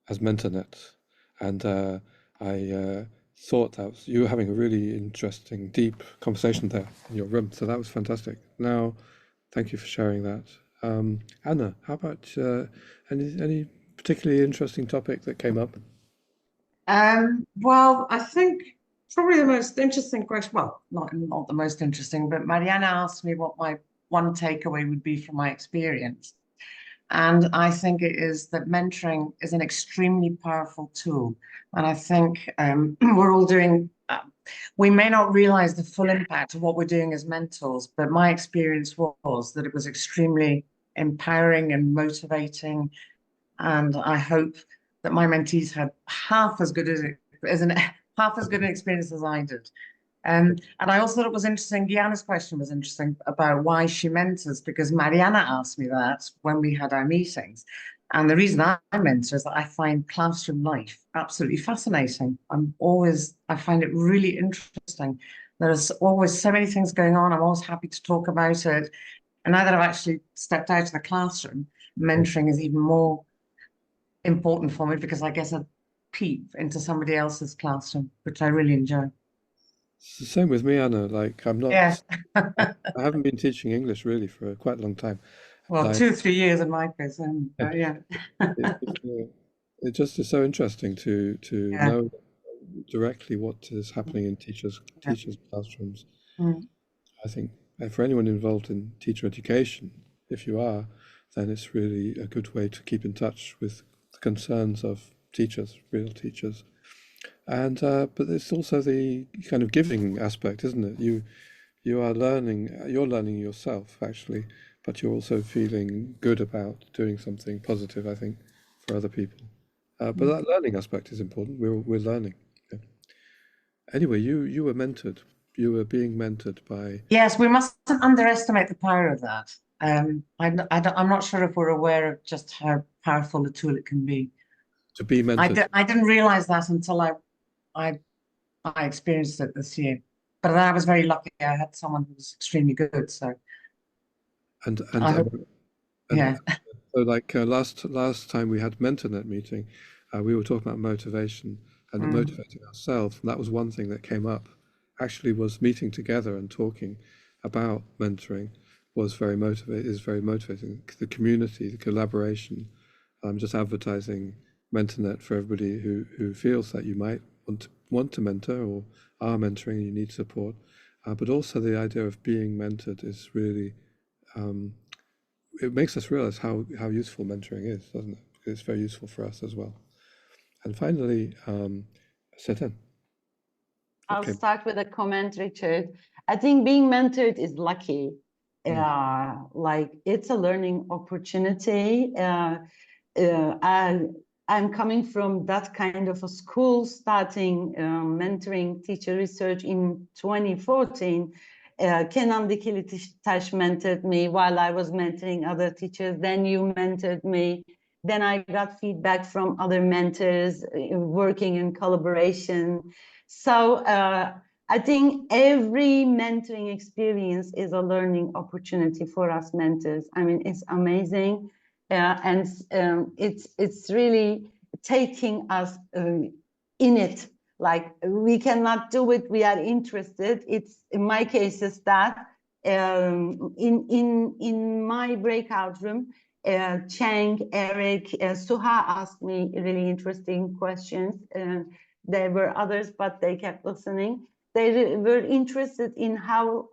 MentorNet, and I thought that you were having a really interesting, deep conversation there in your room. So that was fantastic. Now, thank you for sharing that. Anna, how about any particularly interesting topic that came up? Well, I think probably the most interesting question, well, not the most interesting, but Mariana asked me what my one takeaway would be from my experience. And I think it is that mentoring is an extremely powerful tool. And I think we're all doing, we may not realize the full impact of what we're doing as mentors, but my experience was that it was extremely empowering and motivating. And I hope that my mentees had half as good an experience as I did. And I also thought it was interesting, Diana's question was interesting about why she mentors, because Mariana asked me that when we had our meetings. And the reason I mentor is that I find classroom life absolutely fascinating. I find it really interesting. There's always so many things going on. I'm always happy to talk about it. And now that I've actually stepped out of the classroom, mentoring is even more important for me because I get a peep into somebody else's classroom, which I really enjoy. It's the same with me, Anna. Like I'm not, Yeah. I haven't been teaching English really for quite a long time. Well, Like, 2 or 3 years in my case, yeah. it just is so interesting to Yeah. know directly what is happening in teachers' classrooms. Mm. I think for anyone involved in teacher education, if you are, then it's really a good way to keep in touch with the concerns of teachers, real teachers. And but it's also the kind of giving aspect, isn't it? You're learning yourself actually, but you're also feeling good about doing something positive, I think, for other people. But that learning aspect is important. We're learning. Yeah. Anyway, you were mentored. You were being mentored by. Yes, we mustn't underestimate the power of that. I'm not sure if we're aware of just how powerful a tool it can be. To be mentored. I didn't realize that until I experienced it this year. But I was very lucky. I had someone who was extremely good. So. Yeah. So like last time we had MentorNet meeting, we were talking about motivation and motivating ourselves, and that was one thing that came up. Actually, was meeting together and talking about mentoring is very motivating. The community, the collaboration. Just advertising MentorNet for everybody who feels that you might want to mentor or are mentoring and you need support. But also the idea of being mentored is really. It makes us realize how useful mentoring is, doesn't it? It's very useful for us as well. And finally, Seten. I'll start with a comment, Richard. I think being mentored is lucky. Like it's a learning opportunity. I'm coming from that kind of a school, starting mentoring teacher research in 2014. Kenan Dikilitaş mentored me while I was mentoring other teachers. Then you mentored me. Then I got feedback from other mentors, working in collaboration. So I think every mentoring experience is a learning opportunity for us mentors. I mean, it's amazing. And it's really taking us in it. Like we cannot do it, we are interested. It's in my case is that in my breakout room, Chang, Eric, Suha asked me really interesting questions. There were others, but they kept listening. They were interested in how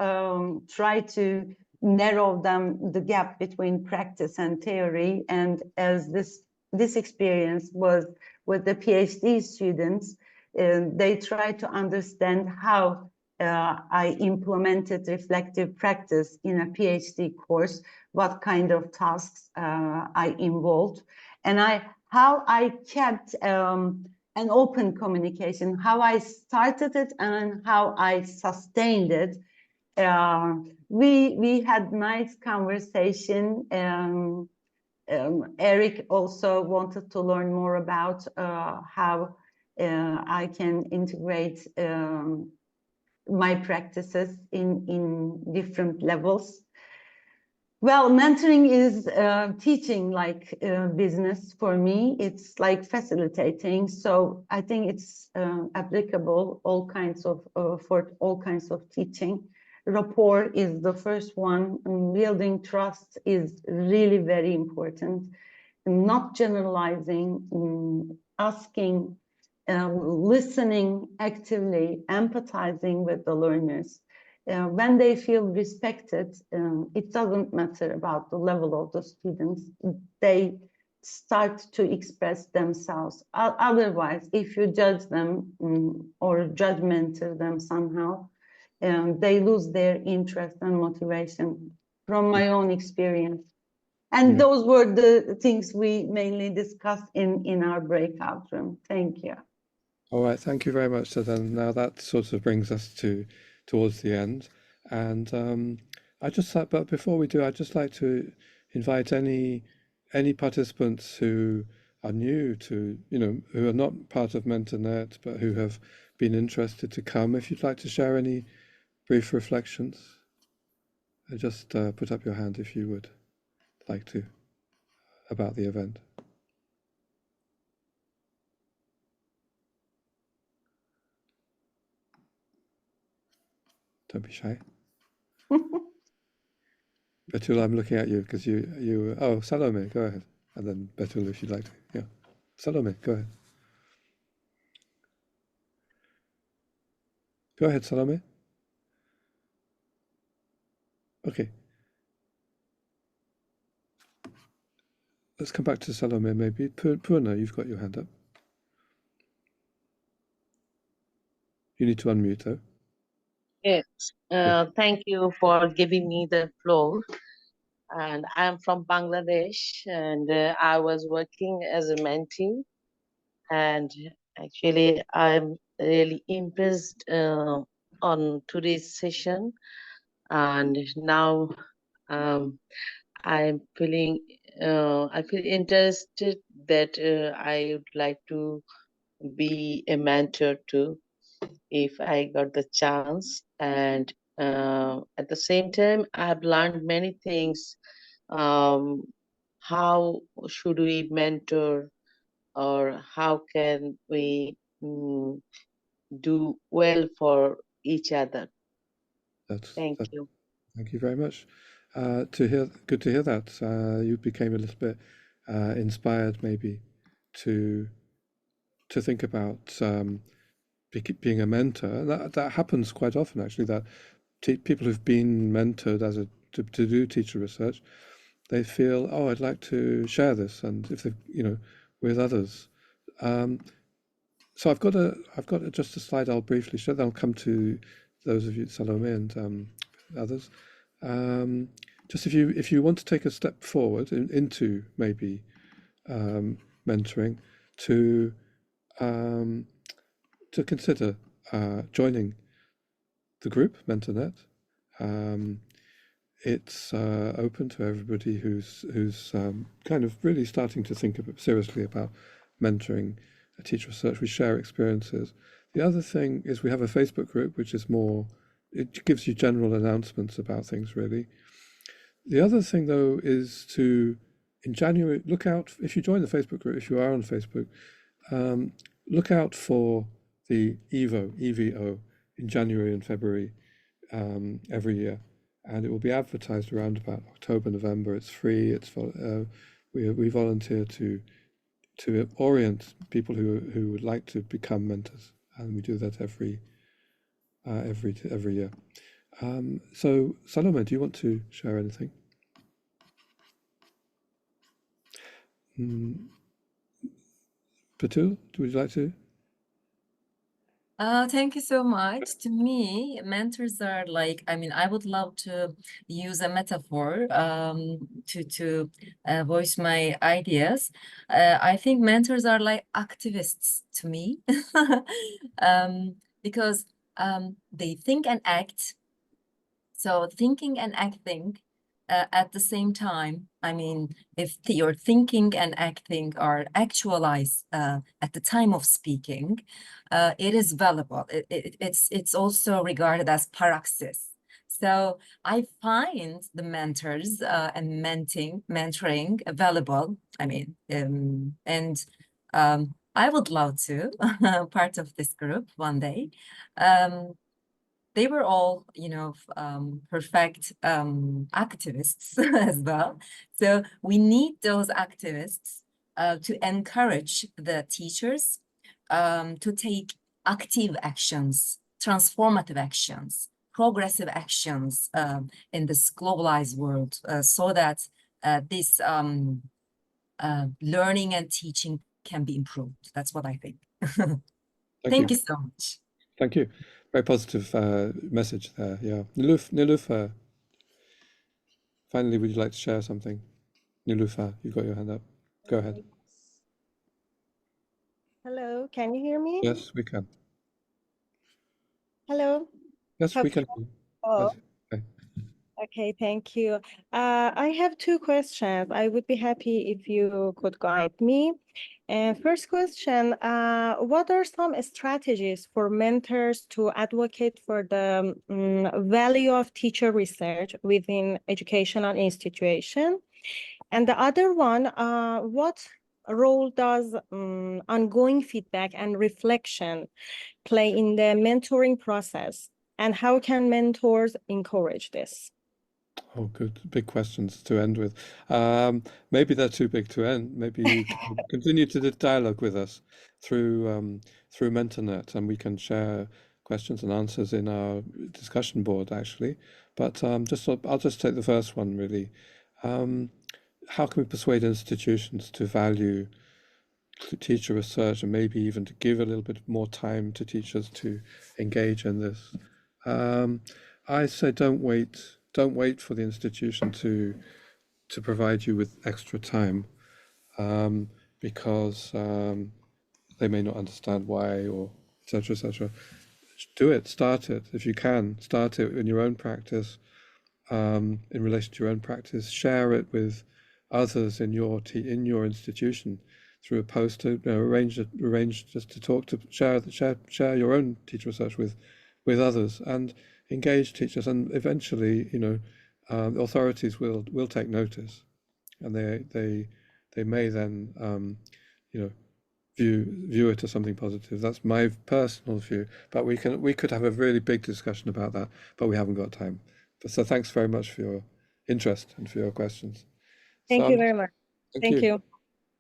try to narrow the gap between practice and theory. And as this experience was with the PhD students, they tried to understand how I implemented reflective practice in a PhD course, what kind of tasks I involved, and how I kept an open communication, how I started it and how I sustained it. We had nice conversation. Eric also wanted to learn more about how I can integrate my practices in different levels. Well, mentoring is teaching like business for me. It's like facilitating. So I think it's applicable all kinds of for all kinds of teaching. Rapport is the first one, and building trust is really very important. Not generalizing, asking, listening actively, empathizing with the learners. When they feel respected, it doesn't matter about the level of the students. They start to express themselves. Otherwise, if you judge them or judgmental them somehow, they lose their interest and motivation from my own experience. And those were the things we mainly discussed in our breakout room. Thank you. All right, thank you very much. So then now that sort of brings us towards the end. And but before we do, I'd just like to invite any participants who are new to, who are not part of MentorNet, but who have been interested to come. If you'd like to share any brief reflections, just put up your hand if you would like to about the event. Don't be shy. Betul, I'm looking at you because you. Oh, Salome, go ahead, and then Betul, if you'd like to. Yeah, Salome, go ahead. Go ahead, Salome. Okay. Let's come back to Salome, maybe. Purna, you've got your hand up. You need to unmute, though. Yes, thank you for giving me the floor. And I'm from Bangladesh, and I was working as a mentee. And actually, I'm really impressed on today's session. And now I feel interested that I would like to be a mentor too, if I got the chance. And at the same time, I have learned many things. How should we mentor, or how can we do well for each other? Thank you. Thank you very much. Good to hear that. You became a little bit inspired, maybe, to think about being a mentor. That happens quite often, actually. That people who've been mentored to do teacher research, they feel, oh, I'd like to share this, and if they, with others. So I've got just a slide I'll briefly show. Then I'll come to those of you, Salome and others. Just if you want to take a step forward into maybe mentoring, to consider joining the group MentorNet. It's open to everybody who's kind of really starting to think seriously about mentoring teacher research. We share experiences. The other thing is we have a Facebook group, which is more, it gives you general announcements about things, really. The other thing, though, is in January, look out, if you join the Facebook group, if you are on Facebook, look out for the EVO, in January and February every year. And it will be advertised around about October, November. It's free. We volunteer to orient people who would like to become mentors, and we do that every year. So Salome, do you want to share anything? Patul, would you like to? Thank you so much. To me, mentors are like, I mean, I would love to use a metaphor to voice my ideas. I think mentors are like activists to me because they think and act. So thinking and acting at the same time, I mean, if your thinking and acting are actualized at the time of speaking, it is valuable. It's also regarded as praxis. So I find the mentors and mentoring valuable. I mean, and I would love to part of this group one day. They were all, you know, perfect activists as well. So we need those activists to encourage the teachers to take active actions, transformative actions, progressive actions in this globalized world so that this learning and teaching can be improved. That's what I think. Thank you so much. Thank you. Very positive message there. Yeah, Niloufar. Finally, would you like to share something? Niloufar, you've got your hand up. Go ahead. Hello, can you hear me? Yes, we can. Hello. Yes, we can. Oh, Okay. okay, thank you. I have two questions. I would be happy if you could guide me. First question, what are some strategies for mentors to advocate for the value of teacher research within educational institution? And the other one, what role does ongoing feedback and reflection play in the mentoring process? And how can mentors encourage this? Oh, good. Big questions to end with. Maybe they're too big to end. Maybe you can continue to dialogue with us through MentorNet, and we can share questions and answers in our discussion board, actually. But I'll just take the first one, really. How can we persuade institutions to value teacher research and maybe even to give a little bit more time to teachers to engage in this? I say don't wait for the institution to provide you with extra time because they may not understand why, or etc. etc. Do it, start it if you can. Start it in your own practice, in relation to your own practice. Share it with others in your institution through a post. Arrange just to talk to share your own teacher research with others and engage teachers, and eventually, the authorities will take notice, and they may then, view it as something positive. That's my personal view, but we could have a really big discussion about that, but we haven't got time. So thanks very much for your interest and for your questions. Thank you very much. Thank you.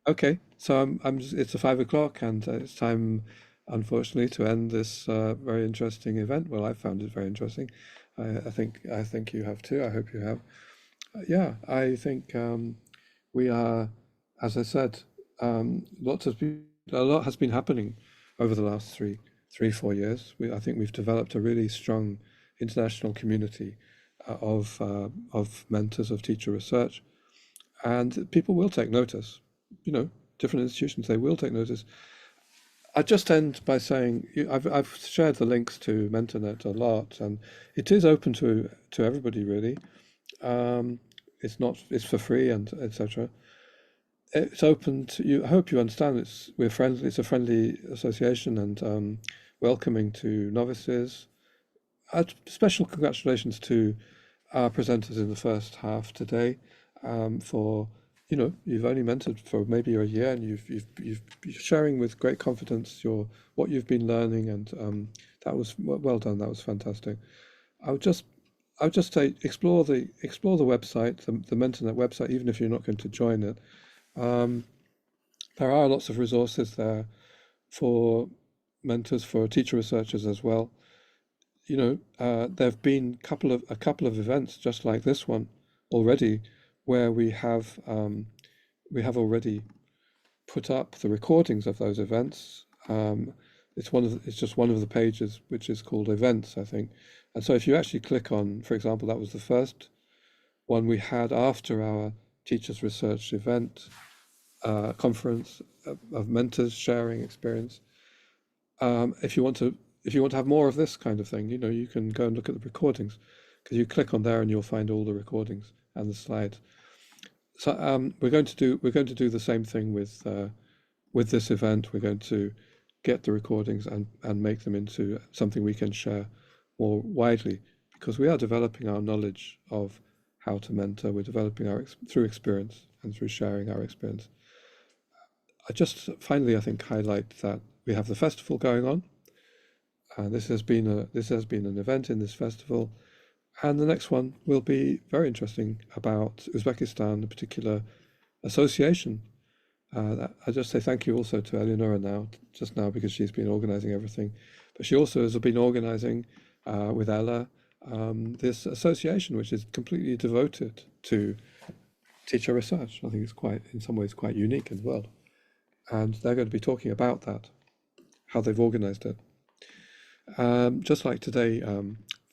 Okay, so it's 5 o'clock, and it's time, unfortunately, to end this very interesting event. Well, I found it very interesting. I think you have too. I hope you have. Yeah, I think we are, as I said, a lot has been happening over the last 3-4 years. I think we've developed a really strong international community of mentors of teacher research, and people will take notice. Different institutions, they will take notice. I just end by saying I've shared the links to MentorNet a lot, and it is open to everybody, really. It's for free, and etc. It's open to you. I hope you understand we're friendly. It's a friendly association, and welcoming to novices. Special congratulations to our presenters in the first half today for. You've only mentored for maybe a year, and you're sharing with great confidence what you've been learning, and that was well done. That was fantastic. I would just say explore the website, the MentorNet website, even if you're not going to join it. there are lots of resources there for mentors, for teacher researchers as well. You know, there have been a couple of events just like this one already, where we have already put up the recordings of those events. It's just one of the pages which is called events, I think. And so if you actually click on, for example, that was the first one we had after our teachers research event conference of mentors sharing experience. If you want to have more of this kind of thing, you know, you can go and look at the recordings, because you click on there and you'll find all the recordings and the slides. So we're going to do the same thing with this event. We're going to get the recordings and make them into something we can share more widely, because we are developing our knowledge of how to mentor. We're developing through experience and through sharing our experience. I just finally, I think, highlight that we have the festival going on. This has been an event in this festival, and the next one will be very interesting about Uzbekistan, a particular association. I just say thank you also to Eleonora just now, because she's been organizing everything, but she also has been organizing with Ella this association, which is completely devoted to teacher research. I think it's in some ways quite unique in the world, and they're going to be talking about that, how they've organized it. Just like today,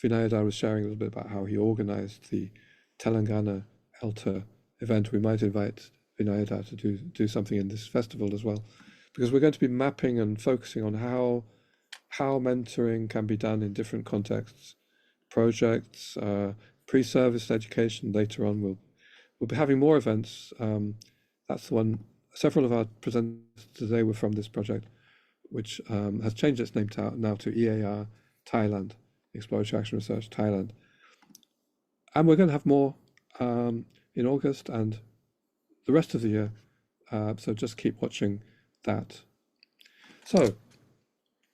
Vinayadar was sharing a little bit about how he organized the Telangana ELTA event. We might invite Vinayadar to do something in this festival as well, because we're going to be mapping and focusing on how mentoring can be done in different contexts, projects, pre-service education. Later on, we'll be having more events. That's the one. Several of our presenters today were from this project, which has changed its name now to EAR Thailand, Exploratory Action Research Thailand. And we're going to have more in August and the rest of the year. So just keep watching that. So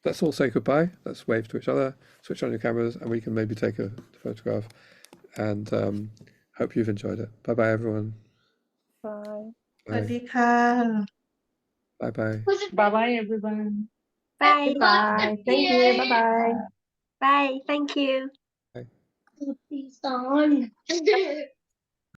let's all say goodbye. Let's wave to each other, switch on your cameras, and we can maybe take a photograph. And hope you've enjoyed it. Bye-bye, everyone. Bye. Bye. Bye-bye. Bye-bye, everyone. Bye. Bye. Thank you. Bye-bye. Bye. Thank you. Bye. Please don't.